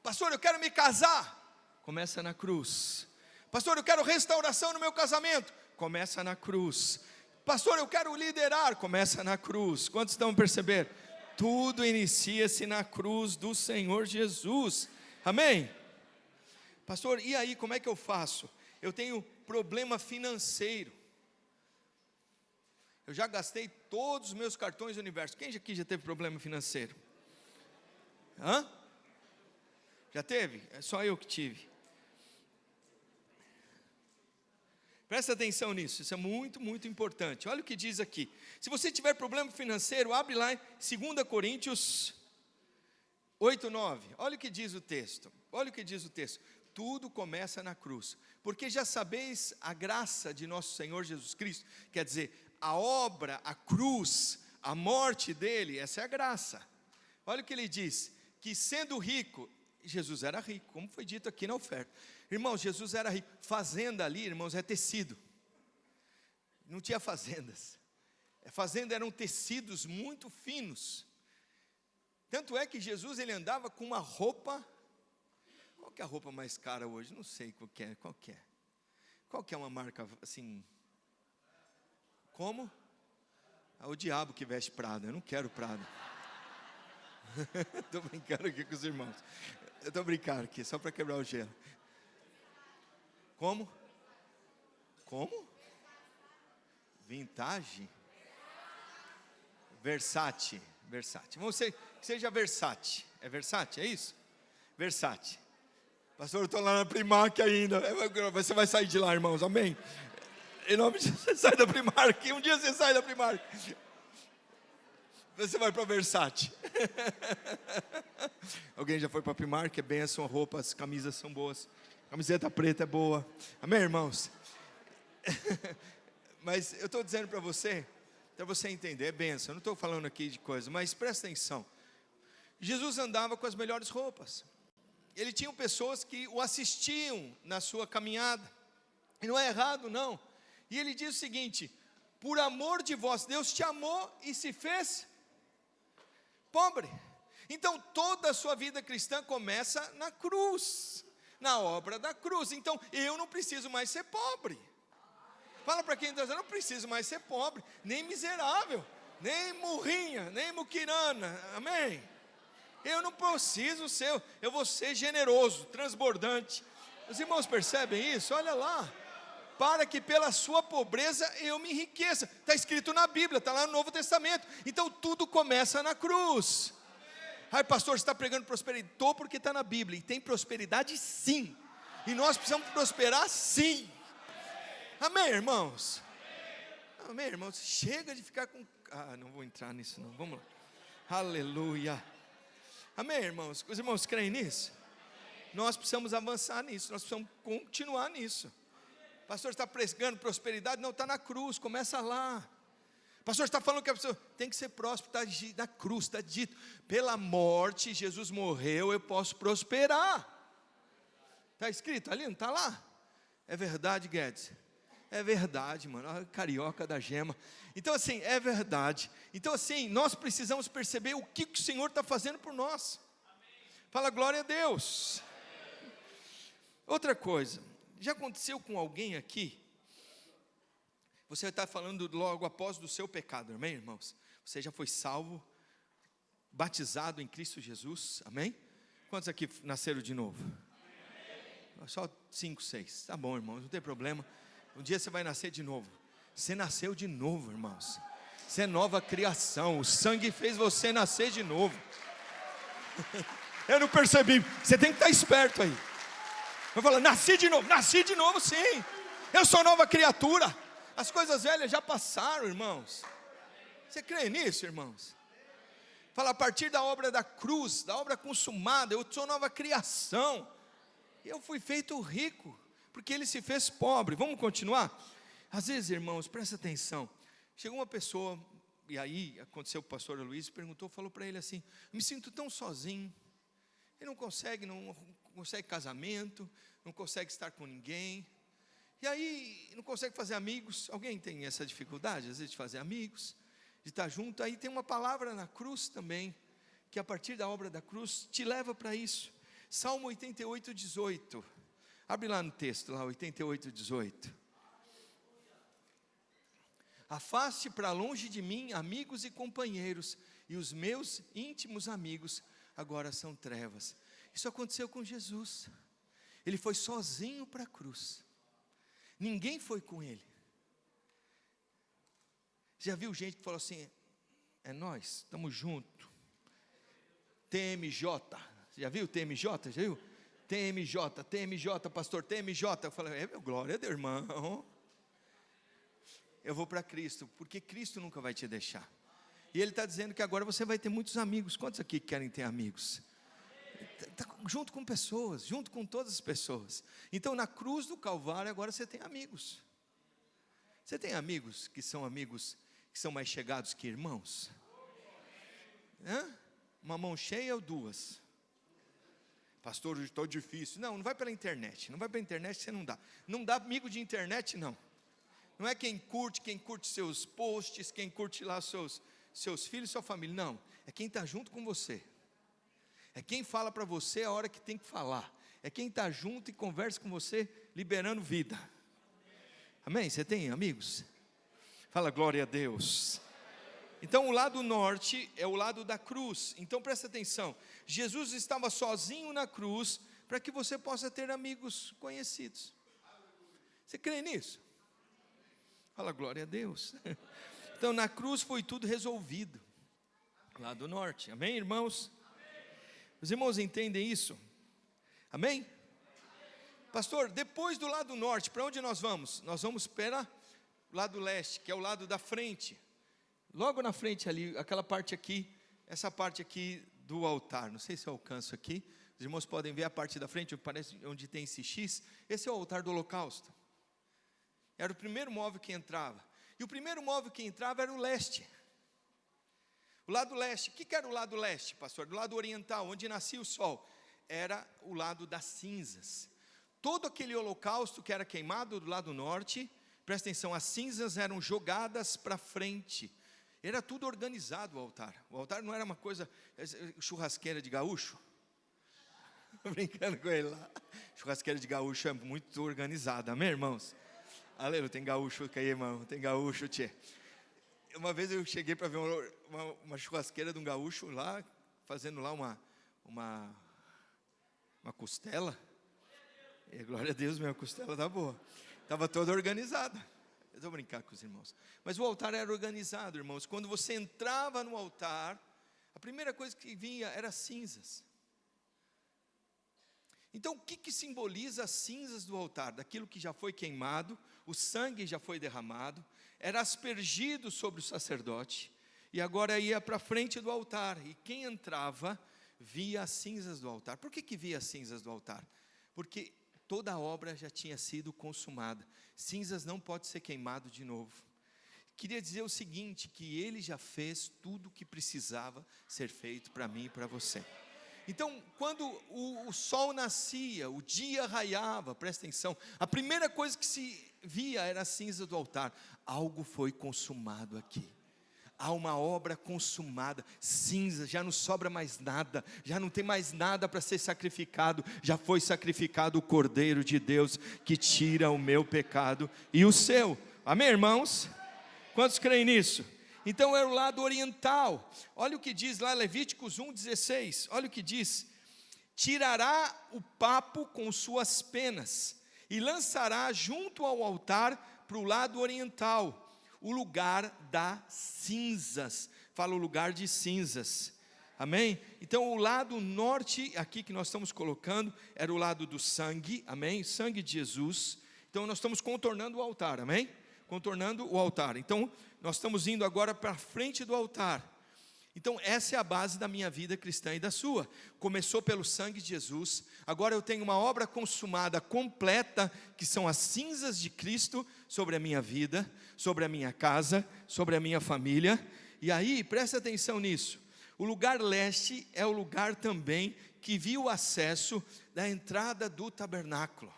Pastor, eu quero me casar, começa na cruz. Pastor, eu quero restauração no meu casamento, começa na cruz. Pastor, eu quero liderar, começa na cruz. Quantos estão a perceber? Tudo inicia-se na cruz do Senhor Jesus, amém? Pastor, e aí, como é que eu faço? Eu tenho problema financeiro. Eu já gastei todos os meus cartões do universo. Quem aqui já teve problema financeiro? Hã? Já teve? É só eu que tive. Presta atenção nisso, isso é muito, muito importante. Olha o que diz aqui. Se você tiver problema financeiro, abre lá em 2 Coríntios 8:9. Olha o que diz o texto. Olha o que diz o texto. Tudo começa na cruz. Porque já sabeis a graça de nosso Senhor Jesus Cristo. Quer dizer, a obra, a cruz, a morte dele, essa é a graça. Olha o que ele diz. Que sendo rico, Jesus era rico, como foi dito aqui na oferta. Irmãos, Jesus era rico. Fazenda ali, irmãos, é tecido. Não tinha fazendas. Fazenda eram tecidos muito finos. Tanto é que Jesus, ele andava com uma roupa. Qual que é a roupa mais cara hoje? Não sei qual que é. Qual que é uma marca assim? Como? O diabo que veste Prada. Eu não quero Prada. Estou brincando aqui com os irmãos. Eu estou brincando aqui, só para quebrar o gelo. Como? Vintage? Versace. Vamos ser que seja Versace. É Versace, é isso? Versace. Pastor, eu estou lá na Primark ainda. Você vai sair de lá, irmãos, amém? Em nome de Jesus, você sai da Primark. Um dia você sai da Primark. Você vai para Versace. Alguém já foi para a Primark? É benção, roupas, as camisas são boas. Camiseta preta é boa. Amém, irmãos? Mas eu estou dizendo para você entender, é benção. Eu não estou falando aqui de coisa, mas presta atenção. Jesus andava com as melhores roupas. Ele tinha pessoas que o assistiam na sua caminhada. E não é errado, não. E ele diz o seguinte: por amor de vós, Deus te amou e se fez pobre. Então toda a sua vida cristã começa na cruz, na obra da cruz. Então eu não preciso mais ser pobre. Fala para quem está dizendo, eu não preciso mais ser pobre, nem miserável, nem murrinha, nem muquirana, amém? Eu não preciso ser, eu vou ser generoso, transbordante. Os irmãos percebem isso? Olha lá. Para que pela sua pobreza eu me enriqueça. Está escrito na Bíblia, está lá no Novo Testamento. Então tudo começa na cruz. Ai, pastor, você está pregando prosperidade? Estou, porque está na Bíblia. E tem prosperidade sim. E nós precisamos prosperar sim. Amém, irmãos? Amém, irmãos? Chega de ficar com... não vou entrar nisso não, vamos lá. Aleluia. Amém, irmãos? Os irmãos creem nisso? Nós precisamos avançar nisso, nós precisamos continuar nisso. Pastor, está pregando prosperidade? Não, está na cruz, começa lá. Pastor, está falando que a pessoa tem que ser próspero, está na cruz, está dito, pela morte, Jesus morreu, eu posso prosperar. Está escrito ali, não está lá? É verdade, Guedes? É verdade, mano, carioca da gema. Então assim, é verdade. Então assim, nós precisamos perceber o que o Senhor está fazendo por nós. Fala glória a Deus. Outra coisa, já aconteceu com alguém aqui? Você está falando logo após do seu pecado, amém, irmãos? Você já foi salvo, batizado em Cristo Jesus, amém? Quantos aqui nasceram de novo? Só 5, 6, tá bom, irmãos, não tem problema. Um dia você vai nascer de novo. Você nasceu de novo, irmãos. Você é nova criação. O sangue fez você nascer de novo. Eu não percebi. Você tem que estar esperto aí. Eu falo, nasci de novo sim. Eu sou nova criatura. As coisas velhas já passaram, irmãos. Você crê nisso, irmãos? Fala, a partir da obra da cruz, da obra consumada, eu sou nova criação. Eu fui feito rico, porque ele se fez pobre. Vamos continuar? Às vezes, irmãos, presta atenção. Chegou uma pessoa, e aí aconteceu, o pastor Luiz perguntou, falou para ele assim, me sinto tão sozinho. Ele não consegue casamento, não consegue estar com ninguém. E aí, não consegue fazer amigos. Alguém tem essa dificuldade, às vezes, de fazer amigos, de estar junto? Aí tem uma palavra na cruz também, que a partir da obra da cruz, te leva para isso. Salmo 88, 18. Abre lá no texto, lá 88, 18. Afaste para longe de mim amigos e companheiros, e os meus íntimos amigos agora são trevas. Isso aconteceu com Jesus. Ele foi sozinho para a cruz. Ninguém foi com ele. Já viu gente que falou assim, é nós, estamos juntos. TMJ, já viu TMJ? Já viu? TMJ, pastor TMJ. Eu falei, glória a Deus, irmão. eu vou para Cristo, porque Cristo nunca vai te deixar. E Ele está dizendo que agora você vai ter muitos amigos. Quantos aqui querem ter amigos? Tá junto com pessoas, junto com todas as pessoas. Então na cruz do Calvário agora você tem amigos. Você tem amigos que são mais chegados que irmãos? Uma mão cheia ou duas? Pastor, hoje estou difícil. Não vai pela internet. Não vai pela internet, você não dá. Não dá amigo de internet, não. Não é quem curte seus posts, quem curte lá seus filhos, sua família. Não, é quem está junto com você. É quem fala para você a hora que tem que falar. É quem está junto e conversa com você, liberando vida. Amém? Você tem amigos? Fala glória a Deus. Então o lado norte é o lado da cruz. Então presta atenção, Jesus estava sozinho na cruz, para que você possa ter amigos conhecidos. Você crê nisso? Fala glória a Deus. Então na cruz foi tudo resolvido. Lado norte, amém, irmãos? Os irmãos entendem isso? Amém? Pastor, depois do lado norte, para onde nós vamos? Nós vamos para o lado leste, que é o lado da frente. Logo na frente ali, aquela parte aqui, essa parte aqui do altar. Não sei se eu alcanço aqui. Os irmãos podem ver a parte da frente, parece onde tem esse X. Esse é o altar do holocausto. Era o primeiro móvel que entrava. E o primeiro móvel que entrava era o leste. O lado leste. O que era o lado leste, pastor? Do lado oriental, onde nascia o sol. Era o lado das cinzas. Todo aquele holocausto que era queimado do lado norte, presta atenção, as cinzas eram jogadas para frente. Era tudo organizado o altar. O altar não era uma coisa, churrasqueira de gaúcho. Estou brincando com ele lá. Churrasqueira de gaúcho é muito organizada, amém, irmãos? Aleluia, tem gaúcho aí, irmão, tem gaúcho, tchê. Uma vez eu cheguei para ver uma churrasqueira de um gaúcho lá, fazendo lá uma costela. E glória a Deus, minha costela está boa. Estava toda organizada. Eu vou brincar com os irmãos. Mas o altar era organizado, irmãos. Quando você entrava no altar, a primeira coisa que vinha era cinzas. Então, o que simboliza as cinzas do altar? Daquilo que já foi queimado, o sangue já foi derramado, era aspergido sobre o sacerdote, e agora ia para frente do altar, e quem entrava, via as cinzas do altar. Por que via as cinzas do altar? Porque toda a obra já tinha sido consumada. Cinzas não pode ser queimado de novo. Queria dizer o seguinte, que Ele já fez tudo o que precisava ser feito para mim e para você. Então, quando o sol nascia, o dia raiava, presta atenção, a primeira coisa que se via era a cinza do altar. Algo foi consumado aqui. Há uma obra consumada, cinza, já não sobra mais nada, já não tem mais nada para ser sacrificado, já foi sacrificado o Cordeiro de Deus, que tira o meu pecado e o seu, amém, irmãos? Quantos creem nisso? Então é o lado oriental. Olha o que diz lá Levíticos 1,16, olha o que diz: tirará o papo com suas penas, e lançará junto ao altar para o lado oriental, o lugar das cinzas. Fala o lugar de cinzas, amém? Então o lado norte, aqui que nós estamos colocando, era o lado do sangue, amém? Sangue de Jesus. Então nós estamos contornando o altar, amém? Contornando o altar. Então nós estamos indo agora para frente do altar. Então essa é a base da minha vida cristã e da sua. Começou pelo sangue de Jesus, agora eu tenho uma obra consumada, completa, que são as cinzas de Cristo sobre a minha vida, sobre a minha casa, sobre a minha família. E aí, presta atenção nisso, o lugar leste é o lugar também que viu o acesso da entrada do tabernáculo.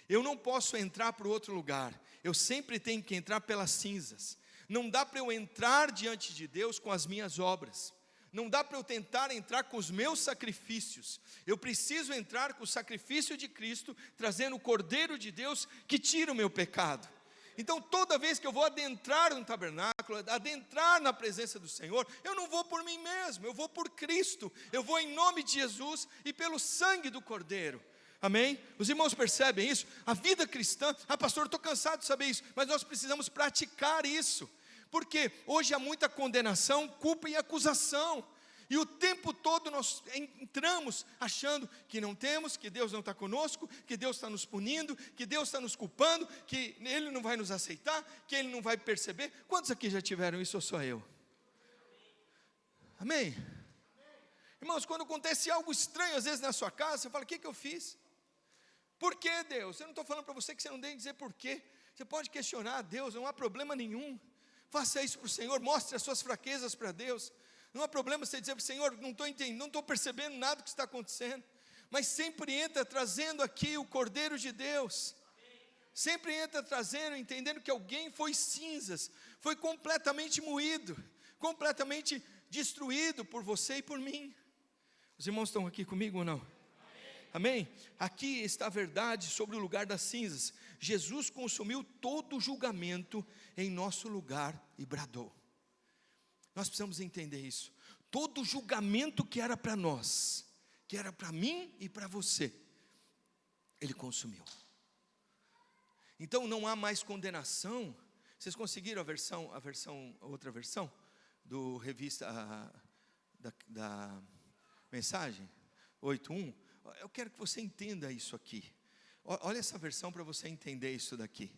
Eu não posso entrar para outro lugar, eu sempre tenho que entrar pelas cinzas. Não dá para eu entrar diante de Deus com as minhas obras. Não dá para eu tentar entrar com os meus sacrifícios. Eu preciso entrar com o sacrifício de Cristo, trazendo o Cordeiro de Deus que tira o meu pecado. Então toda vez que eu vou adentrar no tabernáculo, adentrar na presença do Senhor, eu não vou por mim mesmo, eu vou por Cristo. Eu vou em nome de Jesus e pelo sangue do Cordeiro. Amém? Os irmãos percebem isso? A vida cristã, pastor, eu estou cansado de saber isso, mas nós precisamos praticar isso, porque hoje há muita condenação, culpa e acusação, E o tempo todo nós entramos achando que não temos, que Deus não está conosco, que Deus está nos punindo, que Deus está nos culpando, que Ele não vai nos aceitar, que Ele não vai perceber. Quantos aqui já tiveram isso ou só eu? Amém? Irmãos, quando acontece algo estranho às vezes na sua casa, você fala, o que eu fiz? Por que, Deus? Eu não estou falando para você que você não tem que dizer por quê. Você pode questionar a Deus, não há problema nenhum. Faça isso para o Senhor, mostre as suas fraquezas para Deus. Não há problema você dizer para o Senhor, não estou entendendo, não estou percebendo nada do que está acontecendo. Mas sempre entra trazendo aqui o Cordeiro de Deus. Sempre entra trazendo, entendendo que alguém foi cinzas, foi completamente moído, completamente destruído por você e por mim. Os irmãos estão aqui comigo ou não? Amém? Aqui está a verdade sobre o lugar das cinzas. Jesus consumiu todo o julgamento em nosso lugar e bradou. Nós precisamos entender isso. Todo o julgamento que era para nós, que era para mim e para você, Ele consumiu. Então não há mais condenação. Vocês conseguiram a outra versão do revista da mensagem 8.1? Eu quero que você entenda isso aqui. Olha essa versão para você entender isso daqui.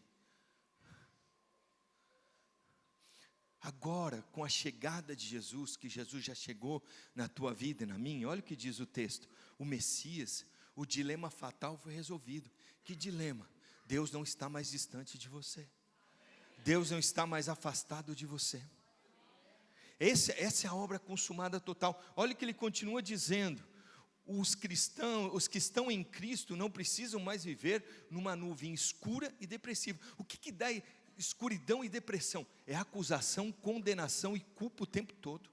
Agora, com a chegada de Jesus, que Jesus já chegou na tua vida e na minha, olha o que diz o texto. O Messias, o dilema fatal foi resolvido. Que dilema? Deus não está mais distante de você. Deus não está mais afastado de você. Essa é a obra consumada total. Olha o que ele continua dizendo. Os cristãos, os que estão em Cristo não precisam mais viver numa nuvem escura e depressiva. O que dá escuridão e depressão? É acusação, condenação e culpa o tempo todo.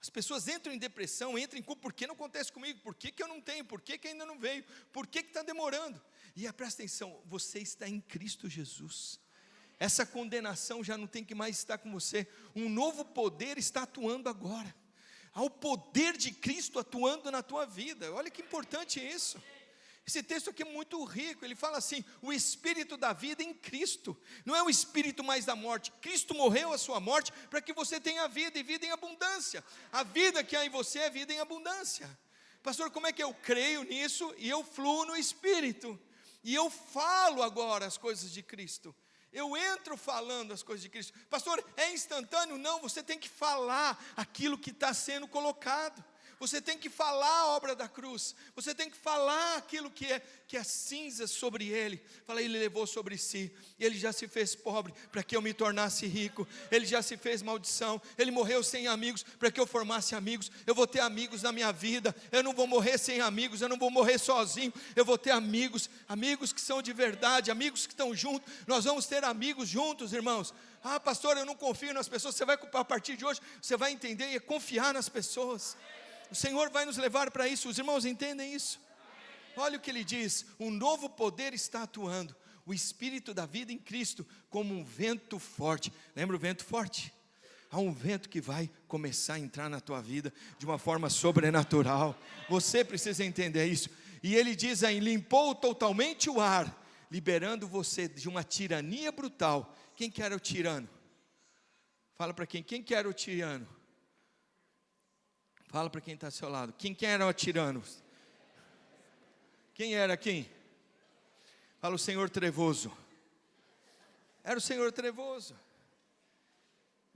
As pessoas entram em depressão, entram em culpa, por que não acontece comigo? Por que eu não tenho? Por que ainda não veio? Por que está demorando? E presta atenção, você está em Cristo Jesus. Essa condenação já não tem que mais estar com você. Um novo poder está atuando agora. Há o poder de Cristo atuando na tua vida. Olha que importante isso. Esse texto aqui é muito rico. Ele fala assim, o espírito da vida em Cristo. Não é o espírito mais da morte. Cristo morreu a sua morte para que você tenha vida e vida em abundância. A vida que há em você é vida em abundância. Pastor, como é que eu creio nisso e eu fluo no espírito? E eu falo agora as coisas de Cristo. Eu entro falando as coisas de Cristo. Pastor, é instantâneo? Não, você tem que falar aquilo que está sendo colocado. Você tem que falar a obra da cruz. Você tem que falar aquilo que é cinza sobre Ele. Fala, Ele levou sobre si. Ele já se fez pobre para que eu me tornasse rico. Ele já se fez maldição. Ele morreu sem amigos para que eu formasse amigos. Eu vou ter amigos na minha vida. Eu não vou morrer sem amigos. Eu não vou morrer sozinho. Eu vou ter amigos. Amigos que são de verdade. Amigos que estão juntos. Nós vamos ter amigos juntos, irmãos. Ah, pastor, eu não confio nas pessoas. Você vai, a partir de hoje, você vai entender e confiar nas pessoas. O Senhor vai nos levar para isso. Os irmãos entendem isso? Olha o que ele diz. Um novo poder está atuando. O Espírito da vida em Cristo, como um vento forte. Lembra o vento forte? Há um vento que vai começar a entrar na tua vida de uma forma sobrenatural. Você precisa entender isso. E ele diz aí, limpou totalmente o ar, liberando você de uma tirania brutal. Quem que era o tirano? Fala para quem que era o tirano? Fala para quem está ao seu lado. Quem era o tirano? Quem era quem? Fala o Senhor trevoso. Era o Senhor trevoso.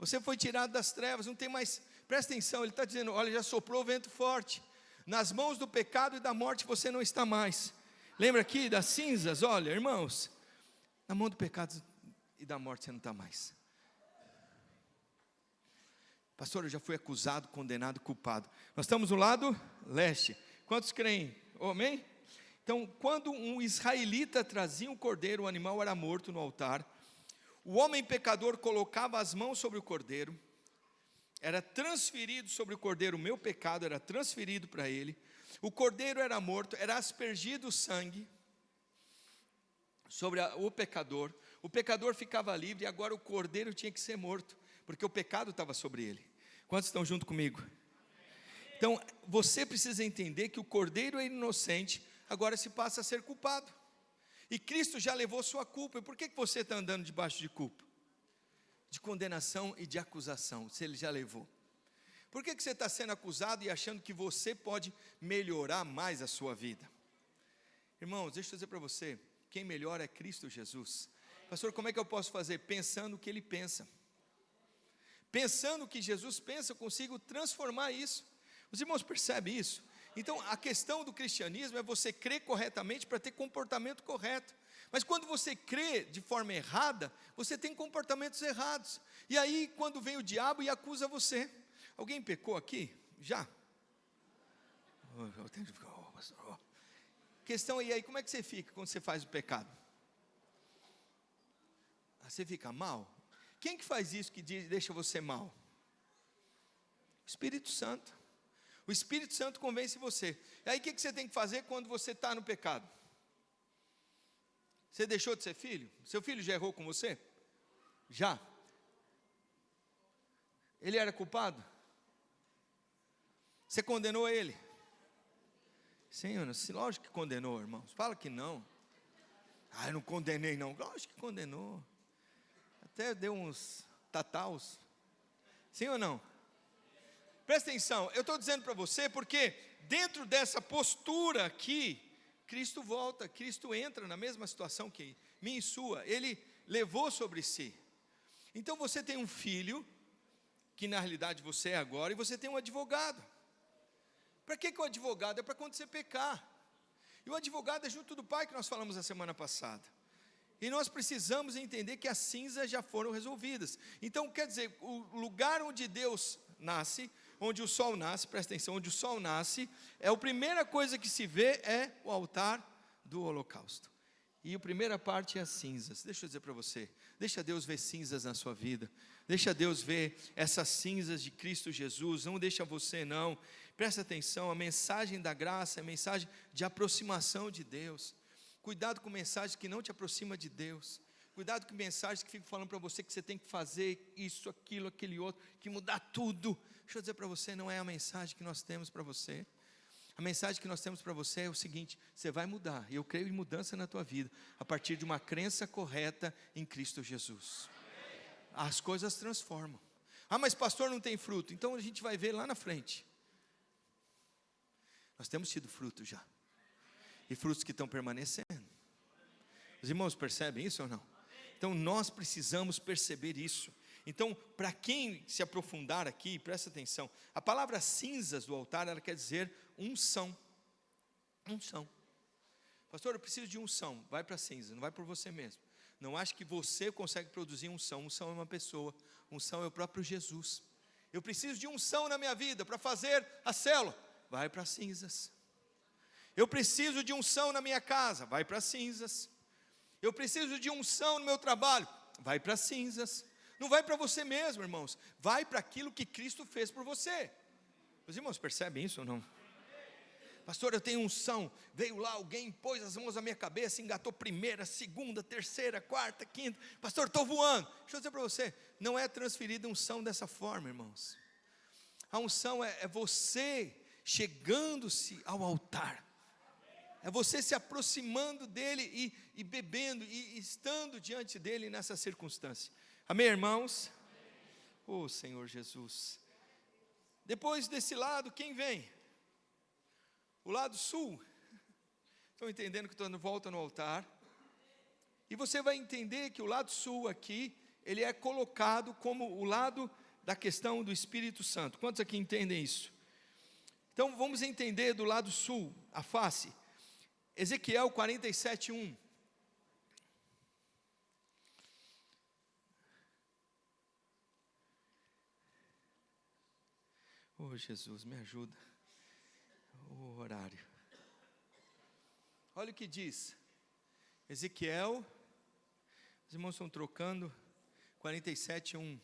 Você foi tirado das trevas, não tem mais. Presta atenção, ele está dizendo, olha, já soprou o vento forte. Nas mãos do pecado e da morte você não está mais. Lembra aqui das cinzas? Olha, irmãos, na mão do pecado e da morte você não está mais. Pastor, eu já fui acusado, condenado, culpado. Nós estamos no lado leste. Quantos creem? Oh, amém? Então, quando um israelita trazia um cordeiro, o animal era morto no altar. O homem pecador colocava as mãos sobre o cordeiro. Era transferido sobre o cordeiro, o meu pecado era transferido para ele. O cordeiro era morto, era aspergido o sangue sobre o pecador. O pecador ficava livre e agora o cordeiro tinha que ser morto, porque o pecado estava sobre ele. Quantos estão junto comigo? Então, você precisa entender que o cordeiro é inocente, agora se passa a ser culpado. E Cristo já levou sua culpa. E por que você está andando debaixo de culpa? De condenação e de acusação, se Ele já levou. Por que você está sendo acusado e achando que você pode melhorar mais a sua vida? Irmãos, deixa eu dizer para você, quem melhora é Cristo Jesus. Pastor, como é que eu posso fazer? Pensando o que Ele pensa. Pensando o que Jesus pensa, eu consigo transformar isso. Os irmãos percebem isso? Então, a questão do cristianismo é você crer corretamente para ter comportamento correto. Mas quando você crê de forma errada, você tem comportamentos errados. E aí, quando vem o diabo e acusa você. Alguém pecou aqui? Já? Questão, e aí, como é que você fica quando você faz o pecado? Você fica mal? Quem que faz isso que deixa você mal? O Espírito Santo. O Espírito Santo convence você. E aí o que você tem que fazer quando você está no pecado? Você deixou de ser filho? Seu filho já errou com você? Já. Ele era culpado? Você condenou ele? Senhor, lógico que condenou, irmãos. Fala que não. Eu não condenei não. Lógico que condenou. Até deu uns tataus. Sim ou não? Presta atenção, eu estou dizendo para você porque dentro dessa postura aqui, Cristo volta, Cristo entra na mesma situação que minha e sua, Ele levou sobre si. Então você tem um filho, que na realidade você é agora, e você tem um advogado. Para que o advogado? É para quando você pecar. E o advogado é junto do Pai, que nós falamos a semana passada. E nós precisamos entender que as cinzas já foram resolvidas. Então quer dizer, o lugar onde Deus nasce, onde o sol nasce, presta atenção, onde o sol nasce, a primeira coisa que se vê é o altar do holocausto. E a primeira parte é as cinzas. Deixa eu dizer para você, deixa Deus ver cinzas na sua vida, deixa Deus ver essas cinzas de Cristo Jesus, não deixa você não, presta atenção, a mensagem da graça é a mensagem de aproximação de Deus. Cuidado com mensagens que não te aproximam de Deus. Cuidado com mensagens que ficam falando para você que você tem que fazer isso, aquilo, aquele outro, que mudar tudo. Deixa eu dizer para você, não é a mensagem que nós temos para você. A mensagem que nós temos para você é o seguinte: você vai mudar, e eu creio em mudança na tua vida, a partir de uma crença correta em Cristo Jesus. As coisas transformam. Mas pastor, não tem fruto. Então a gente vai ver lá na frente. Nós temos tido fruto já. E frutos que estão permanecendo. Os irmãos percebem isso ou não? Então nós precisamos perceber isso. Então, para quem se aprofundar aqui, presta atenção, a palavra cinzas do altar, ela quer dizer unção. Unção. Pastor, eu preciso de unção. Vai para a cinza, não vai por você mesmo. Não ache que você consegue produzir unção. Unção é uma pessoa. Unção é o próprio Jesus. Eu preciso de unção na minha vida para fazer a célula. Vai para as cinzas. Eu preciso de unção na minha casa. Vai para as cinzas. Eu preciso de unção no meu trabalho. Vai para as cinzas. Não vai para você mesmo, irmãos. Vai para aquilo que Cristo fez por você. Os irmãos percebem isso ou não? Pastor, eu tenho unção. Veio lá alguém, pôs as mãos na minha cabeça, engatou primeira, segunda, terceira, quarta, quinta. Pastor, estou voando. Deixa eu dizer para você, não é transferida unção dessa forma, irmãos. A unção é você chegando-se ao altar. É você se aproximando dele e bebendo e estando diante dele nessa circunstância. Amém, irmãos? Oh, Senhor Jesus. Depois desse lado, quem vem? O lado sul. Estão entendendo que estou de volta no altar? E você vai entender que o lado sul aqui, ele é colocado como o lado da questão do Espírito Santo. Quantos aqui entendem isso? Então vamos entender do lado sul, a face. Ezequiel 47:1. Oh, Jesus, me ajuda. O horário. Olha o que diz. Ezequiel, os irmãos estão trocando, 47:1.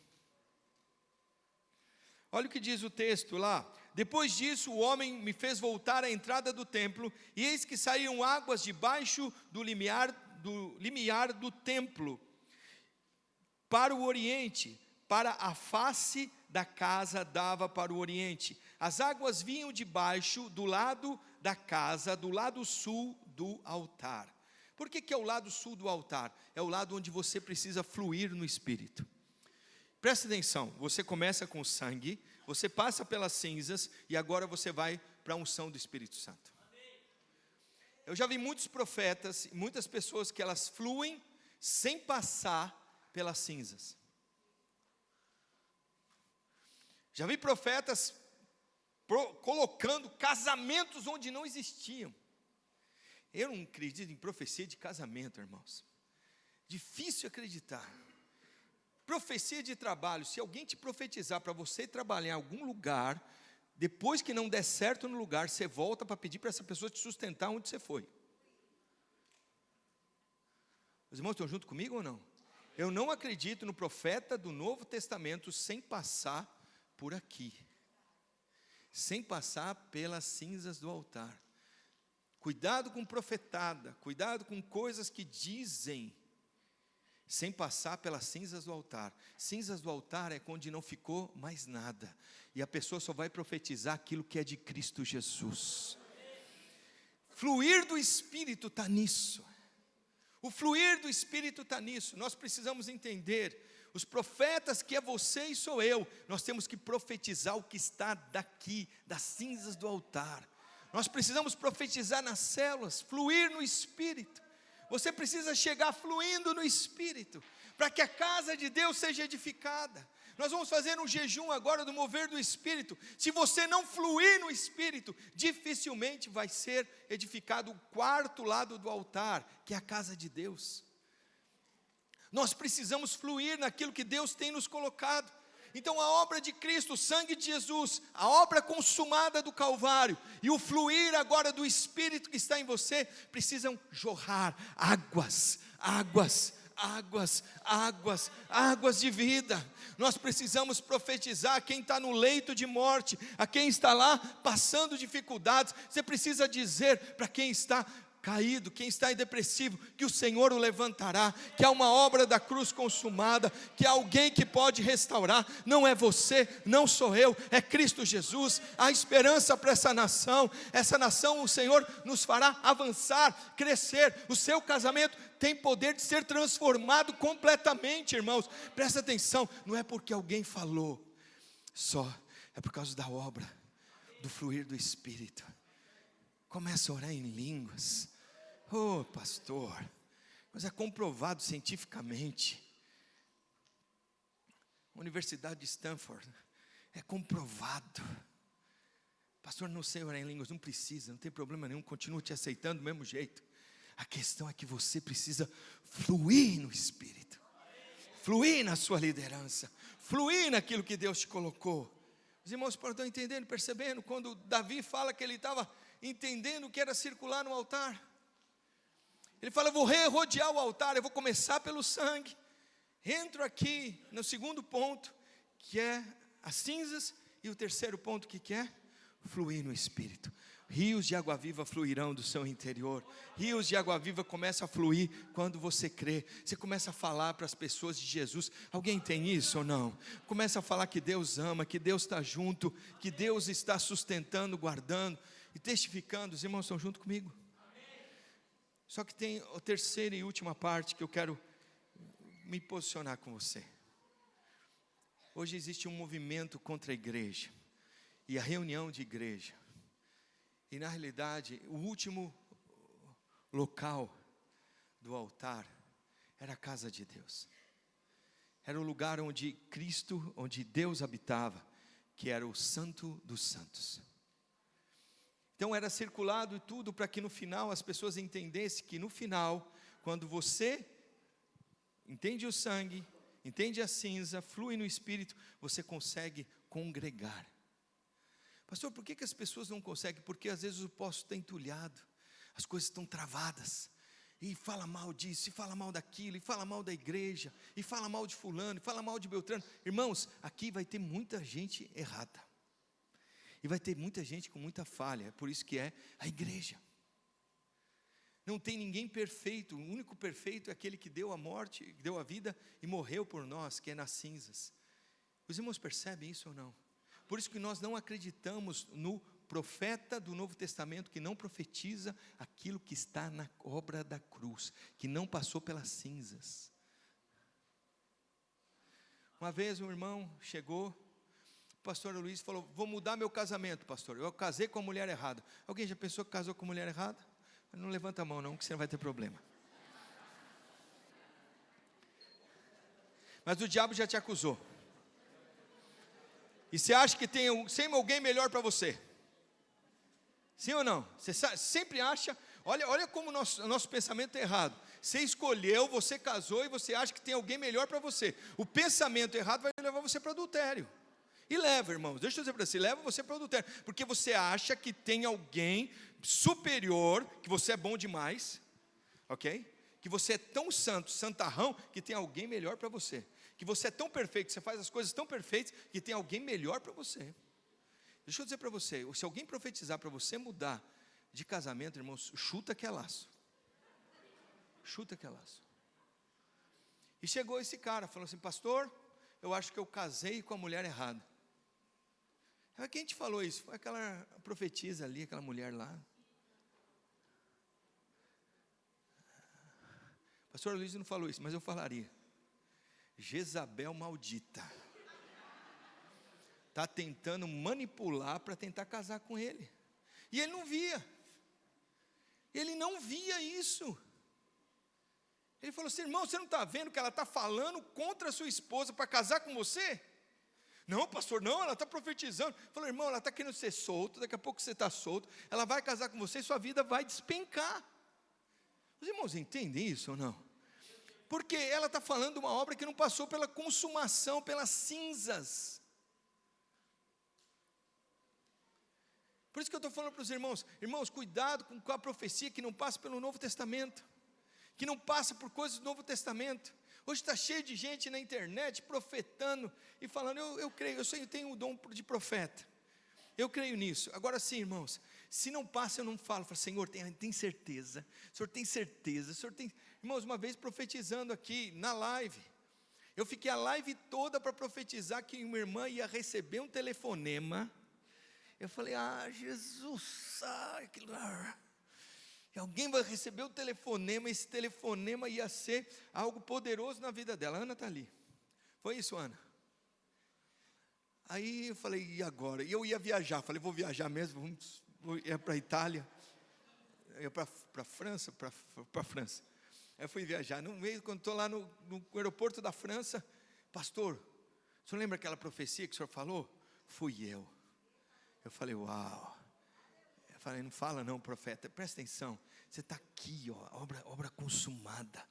Olha o que diz o texto lá. Depois disso, o homem me fez voltar à entrada do templo, e eis que saíram águas debaixo do limiar do templo, para o oriente, para a face da casa dava para o oriente. As águas vinham debaixo do lado da casa, do lado sul do altar. Por que é o lado sul do altar? É o lado onde você precisa fluir no Espírito. Presta atenção, você começa com sangue, Você passa pelas cinzas e agora você vai para a unção do Espírito Santo. Eu já vi muitos profetas, muitas pessoas que elas fluem sem passar pelas cinzas. Já vi profetas colocando casamentos onde não existiam. Eu não acredito em profecia de casamento, irmãos. Difícil acreditar. Profecia de trabalho, se alguém te profetizar para você trabalhar em algum lugar, depois que não der certo no lugar, você volta para pedir para essa pessoa te sustentar onde você foi. Os irmãos estão junto comigo ou não? Eu não acredito no profeta do Novo Testamento sem passar por aqui, sem passar pelas cinzas do altar. Cuidado com profetada, cuidado com coisas que dizem, sem passar pelas cinzas do altar. Cinzas do altar é onde não ficou mais nada, e a pessoa só vai profetizar aquilo que é de Cristo Jesus. Fluir do Espírito está nisso. O fluir do Espírito está nisso. Nós precisamos entender, os profetas que é você e sou eu, nós temos que profetizar o que está daqui, das cinzas do altar. Nós precisamos profetizar nas células, fluir no Espírito. Você precisa chegar fluindo no Espírito, para que a casa de Deus seja edificada. Nós vamos fazer um jejum agora do mover do Espírito. Se você não fluir no Espírito, dificilmente vai ser edificado o quarto lado do altar, que é a casa de Deus. Nós precisamos fluir naquilo que Deus tem nos colocado. Então a obra de Cristo, o sangue de Jesus, a obra consumada do Calvário e o fluir agora do Espírito que está em você, precisam jorrar águas, águas, águas, águas, águas de vida. Nós precisamos profetizar a quem está no leito de morte, a quem está lá passando dificuldades. Você precisa dizer para quem está caído, quem está em depressivo, que o Senhor o levantará, que há uma obra da cruz consumada, que há alguém que pode restaurar. Não é você, não sou eu, é Cristo Jesus. Há esperança para essa nação o Senhor nos fará avançar, crescer. O seu casamento tem poder de ser transformado completamente, irmãos. Presta atenção, não é porque alguém falou só, é por causa da obra, do fluir do Espírito. Começa a orar em línguas. Oh, pastor, mas é comprovado cientificamente. Universidade de Stanford, é comprovado. Pastor, não sei orar em línguas, não precisa, não tem problema nenhum, continuo te aceitando do mesmo jeito. A questão é que você precisa fluir no Espírito, fluir na sua liderança, fluir naquilo que Deus te colocou. Os irmãos estão entendendo, percebendo, quando Davi fala que ele estava entendendo o que era circular no altar. Ele fala, eu vou rodear o altar, eu vou começar pelo sangue. Entro aqui no segundo ponto, que é as cinzas, e o terceiro ponto que é? Fluir no Espírito. Rios de água viva fluirão do seu interior. Rios de água viva começam a fluir quando você crê. Você começa a falar para as pessoas de Jesus. Alguém tem isso ou não? Começa a falar que Deus ama, que Deus está junto, que Deus está sustentando, guardando e testificando. Os irmãos estão junto comigo? Só que tem a terceira e última parte que eu quero me posicionar com você. Hoje existe um movimento contra a igreja e a reunião de igreja. E na realidade, o último local do altar era a casa de Deus. Era o lugar onde Cristo, onde Deus habitava, que era o Santo dos Santos. Então era circulado tudo para que no final as pessoas entendessem que no final, quando você entende o sangue, entende a cinza, flui no Espírito, você consegue congregar. Pastor, por que as pessoas não conseguem? Porque às vezes o poço está entulhado, as coisas estão travadas, e fala mal disso, e fala mal daquilo, e fala mal da igreja, e fala mal de fulano, e fala mal de Beltrano. Irmãos, aqui vai ter muita gente errada, e vai ter muita gente com muita falha, é por isso que é a igreja. Não tem ninguém perfeito, o único perfeito é aquele que deu a morte, deu a vida e morreu por nós, que é nas cinzas. Os irmãos percebem isso ou não? Por isso que nós não acreditamos no profeta do Novo Testamento que não profetiza aquilo que está na obra da cruz, que não passou pelas cinzas. Uma vez um irmão chegou pastor Luiz falou, vou mudar meu casamento, pastor. Eu casei com a mulher errada. Alguém já pensou que casou com a mulher errada? Não levanta a mão não, que você não vai ter problema. Mas o diabo já te acusou. E você acha que tem alguém melhor para você? Sim ou não? Você sempre acha, olha como o nosso pensamento é errado. Você escolheu, você casou e você acha que tem alguém melhor para você. O pensamento errado vai levar você para adultério. E leva, irmãos, deixa eu dizer para você, leva você para adultério. Porque você acha que tem alguém superior, que você é bom demais, ok? Que você é tão santo, santarrão, que tem alguém melhor para você. Que você é tão perfeito, que você faz as coisas tão perfeitas, que tem alguém melhor para você. Deixa eu dizer para você, se alguém profetizar para você mudar de casamento, irmãos, chuta que é laço. Chuta que é laço. E chegou esse cara, falou assim, pastor, eu acho que eu casei com a mulher errada. Quem te falou isso? Foi aquela profetisa ali, aquela mulher lá. Pastor Luiz não falou isso, mas eu falaria. Jezabel maldita. Está tentando manipular para tentar casar com ele. E ele não via. Ele não via isso. Ele falou assim, irmão, você não está vendo que ela está falando contra a sua esposa para casar com você? Não, pastor, não, ela está profetizando. Falou, irmão, ela está querendo ser solto, daqui a pouco você está solto, ela vai casar com você e sua vida vai despencar. Os irmãos entendem isso ou não? Porque ela está falando uma obra que não passou pela consumação, pelas cinzas. Por isso que eu estou falando para os irmãos, cuidado com a profecia que não passa pelo Novo Testamento, que não passa por coisas do Novo Testamento. Hoje está cheio de gente na internet profetando e falando, eu creio, eu tenho o dom de profeta, eu creio nisso. Agora sim, irmãos, se não passa eu não falo, Senhor, tem certeza, o Senhor tem certeza, o Senhor tem... Irmãos, uma vez profetizando aqui na live, eu fiquei a live toda para profetizar que uma irmã ia receber um telefonema. Eu falei, Jesus, alguém vai receber o telefonema, esse telefonema ia ser algo poderoso na vida dela. A Ana está ali. Foi isso, Ana? Aí eu falei, e agora? E eu ia viajar, falei, vou viajar mesmo, vou ir para a Itália, ia para a França, para a França. Aí eu fui viajar, no meio, quando estou lá no aeroporto da França, pastor, o senhor lembra aquela profecia que o senhor falou? Fui eu. Eu falei, uau. Eu falei, não fala não, profeta, presta atenção, você está aqui, obra consumada,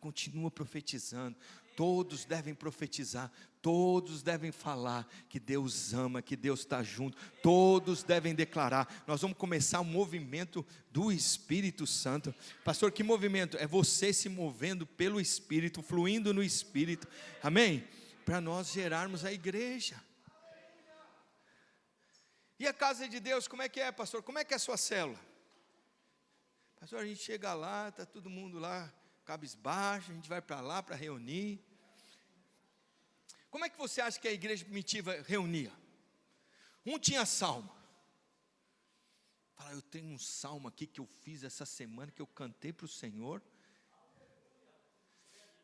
continua profetizando, todos devem profetizar, todos devem falar que Deus ama, que Deus está junto, todos devem declarar. Nós vamos começar um movimento do Espírito Santo. Pastor, que movimento? É você se movendo pelo Espírito, fluindo no Espírito, amém? Para nós gerarmos a igreja. E a casa de Deus, como é que é, pastor? Como é que é a sua célula? Pastor, a gente chega lá, está todo mundo lá, cabisbaixo, a gente vai para lá para reunir. Como é que você acha que a igreja primitiva reunia? Um tinha salmo. Fala, eu tenho um salmo aqui que eu fiz essa semana, que eu cantei para o Senhor.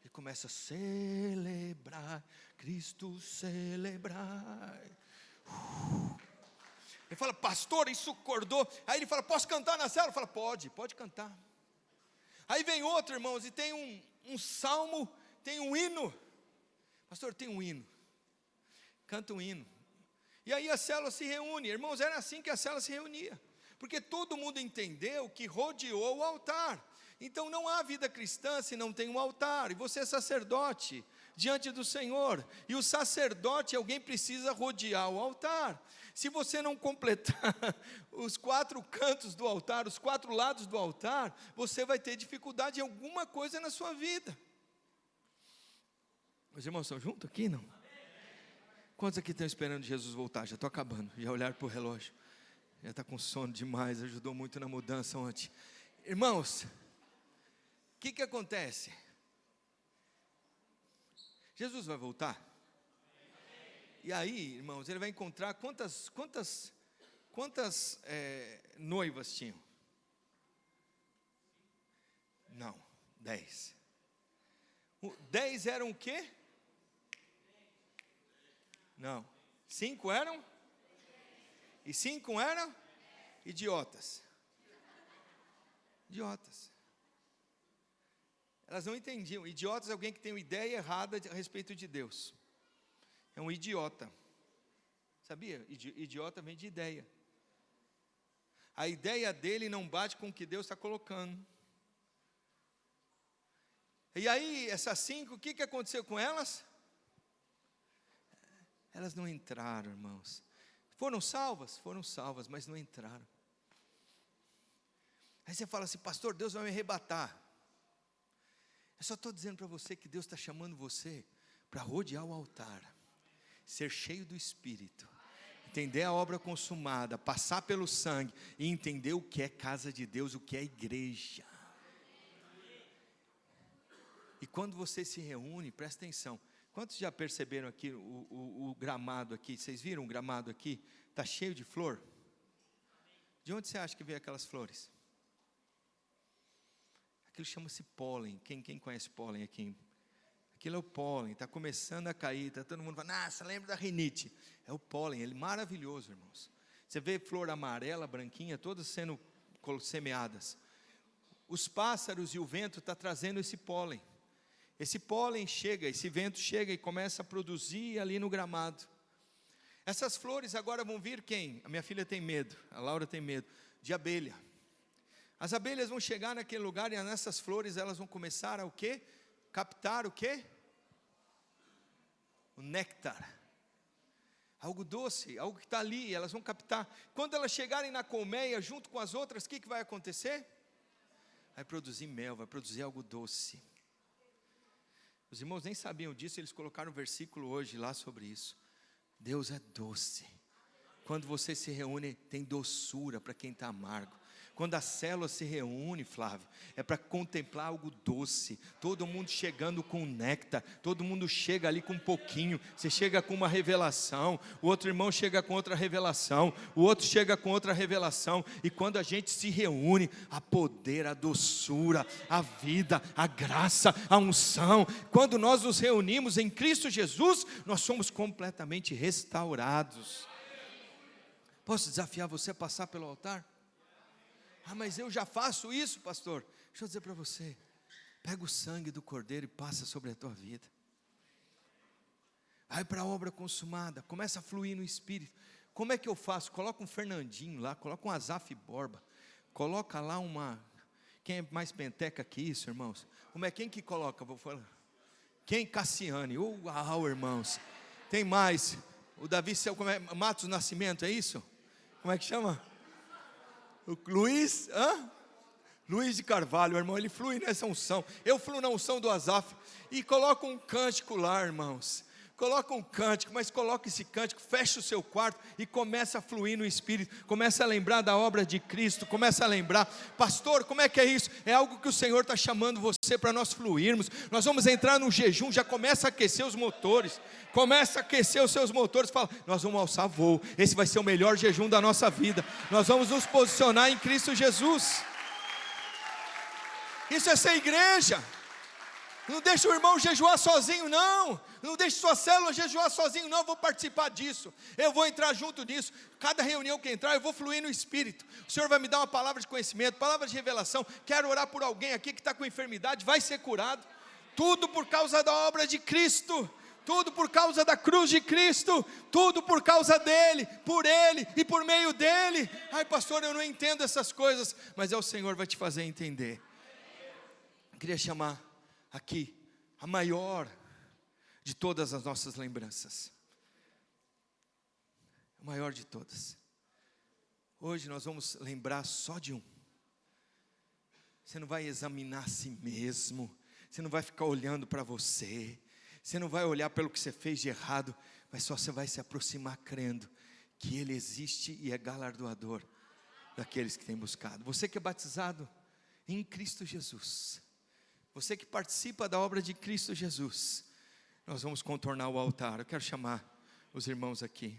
Ele começa a celebrar, Cristo celebrar. Ele fala, pastor, isso acordou. Aí ele fala, posso cantar na célula? Fala, pode cantar. Aí vem outro, irmãos, e tem um salmo, tem um hino. Pastor, tem um hino. Canta um hino. E aí a célula se reúne. Irmãos, era assim que a célula se reunia. Porque todo mundo entendeu que rodeou o altar. Então não há vida cristã se não tem um altar. E você é sacerdote diante do Senhor. E o sacerdote, alguém precisa rodear o altar. Se você não completar os 4 cantos do altar, os 4 lados do altar, você vai ter dificuldade em alguma coisa na sua vida. Os irmãos estão juntos aqui, não? Quantos aqui estão esperando Jesus voltar? Já estou acabando, já olharam para o relógio. Já está com sono demais, ajudou muito na mudança ontem. Irmãos, o que acontece? Jesus vai voltar? E aí, irmãos, ele vai encontrar quantas noivas tinham? Não, 10. 10 eram o quê? Não. 5 eram? E 5 eram? Idiotas. Idiotas. Elas não entendiam. Idiotas é alguém que tem uma ideia errada a respeito de Deus. É um idiota. Sabia? Idiota vem de ideia. A ideia dele não bate com o que Deus está colocando. E aí, essas 5, o que aconteceu com elas? Elas não entraram, irmãos. Foram salvas? Foram salvas, mas não entraram. Aí você fala assim, pastor, Deus vai me arrebatar. Eu só estou dizendo para você que Deus está chamando você para rodear o altar, ser cheio do Espírito, entender a obra consumada, passar pelo sangue e entender o que é casa de Deus, o que é igreja. E quando você se reúne, presta atenção. Quantos já perceberam aqui o gramado aqui? Vocês viram o gramado aqui? Está cheio de flor? De onde você acha que veio aquelas flores? Aquilo chama-se pólen. Quem conhece pólen aqui? Aquilo é o pólen, está começando a cair, está todo mundo falando, nossa, lembra da rinite? É o pólen, ele é maravilhoso, irmãos. Você vê flor amarela, branquinha, todas sendo semeadas. Os pássaros e o vento estão trazendo esse pólen. Esse pólen chega, esse vento chega e começa a produzir ali no gramado. Essas flores agora vão vir quem? A minha filha tem medo, a Laura tem medo, de abelha. As abelhas vão chegar naquele lugar e nessas flores elas vão começar a o quê? Captar o quê? O néctar. Algo doce, algo que está ali, elas vão captar. Quando elas chegarem na colmeia, junto com as outras, o que vai acontecer? Vai produzir mel, vai produzir algo doce. Os irmãos nem sabiam disso, eles colocaram um versículo hoje lá sobre isso. Deus é doce. Quando você se reúne, tem doçura para quem está amargo. Quando a célula se reúne, Flávio, é para contemplar algo doce. Todo mundo chegando com néctar, todo mundo chega ali com um pouquinho. Você chega com uma revelação, o outro irmão chega com outra revelação, o outro chega com outra revelação. E quando a gente se reúne, há poder, a doçura, a vida, a graça, a unção. Quando nós nos reunimos em Cristo Jesus, nós somos completamente restaurados. Posso desafiar você a passar pelo altar? Ah, mas eu já faço isso, pastor. Deixa eu dizer para você, pega o sangue do Cordeiro e passa sobre a tua vida. Vai para a obra consumada, começa a fluir no Espírito. Como é que eu faço? Coloca um Fernandinho lá, coloca um Azaf Borba, coloca lá uma... Quem é mais penteca que isso, irmãos? Quem que coloca? Vou falar. Quem? Cassiane. Uau, irmãos. Tem mais. O Davi, Matos Nascimento, é isso? Como é que chama? O Luiz, Luiz de Carvalho, irmão, ele flui nessa unção. Eu fluo na unção do Azaf. E coloca um cântico lá, irmãos. Coloca um cântico, mas coloca esse cântico, fecha o seu quarto e começa a fluir no Espírito. Começa a lembrar da obra de Cristo. Começa a lembrar, pastor, como é que é isso? É algo que o Senhor está chamando você para nós fluirmos. Nós vamos entrar no jejum, já começa a aquecer os motores. Começa a aquecer os seus motores. Fala, nós vamos alçar voo. Esse vai ser o melhor jejum da nossa vida. Nós vamos nos posicionar em Cristo Jesus. Isso é ser igreja. Não deixe o irmão jejuar sozinho, não. Não deixe sua célula jejuar sozinho, não. Eu vou participar disso. Eu vou entrar junto nisso. Cada reunião que entrar, eu vou fluir no Espírito. O Senhor vai me dar uma palavra de conhecimento, palavra de revelação. Quero orar por alguém aqui que está com enfermidade, vai ser curado. Tudo por causa da obra de Cristo. Tudo por causa da cruz de Cristo. Tudo por causa dEle, por Ele e por meio dEle. Ai, pastor, eu não entendo essas coisas. Mas é o Senhor que vai te fazer entender. Eu queria chamar aqui a maior de todas as nossas lembranças, a maior de todas. Hoje nós vamos lembrar só de um. Você não vai examinar a si mesmo, você não vai ficar olhando para você, você não vai olhar pelo que você fez de errado, mas só você vai se aproximar crendo que Ele existe e é galardoador daqueles que têm buscado. Você que é batizado em Cristo Jesus, você que participa da obra de Cristo Jesus, nós vamos contornar o altar. Eu quero chamar os irmãos aqui.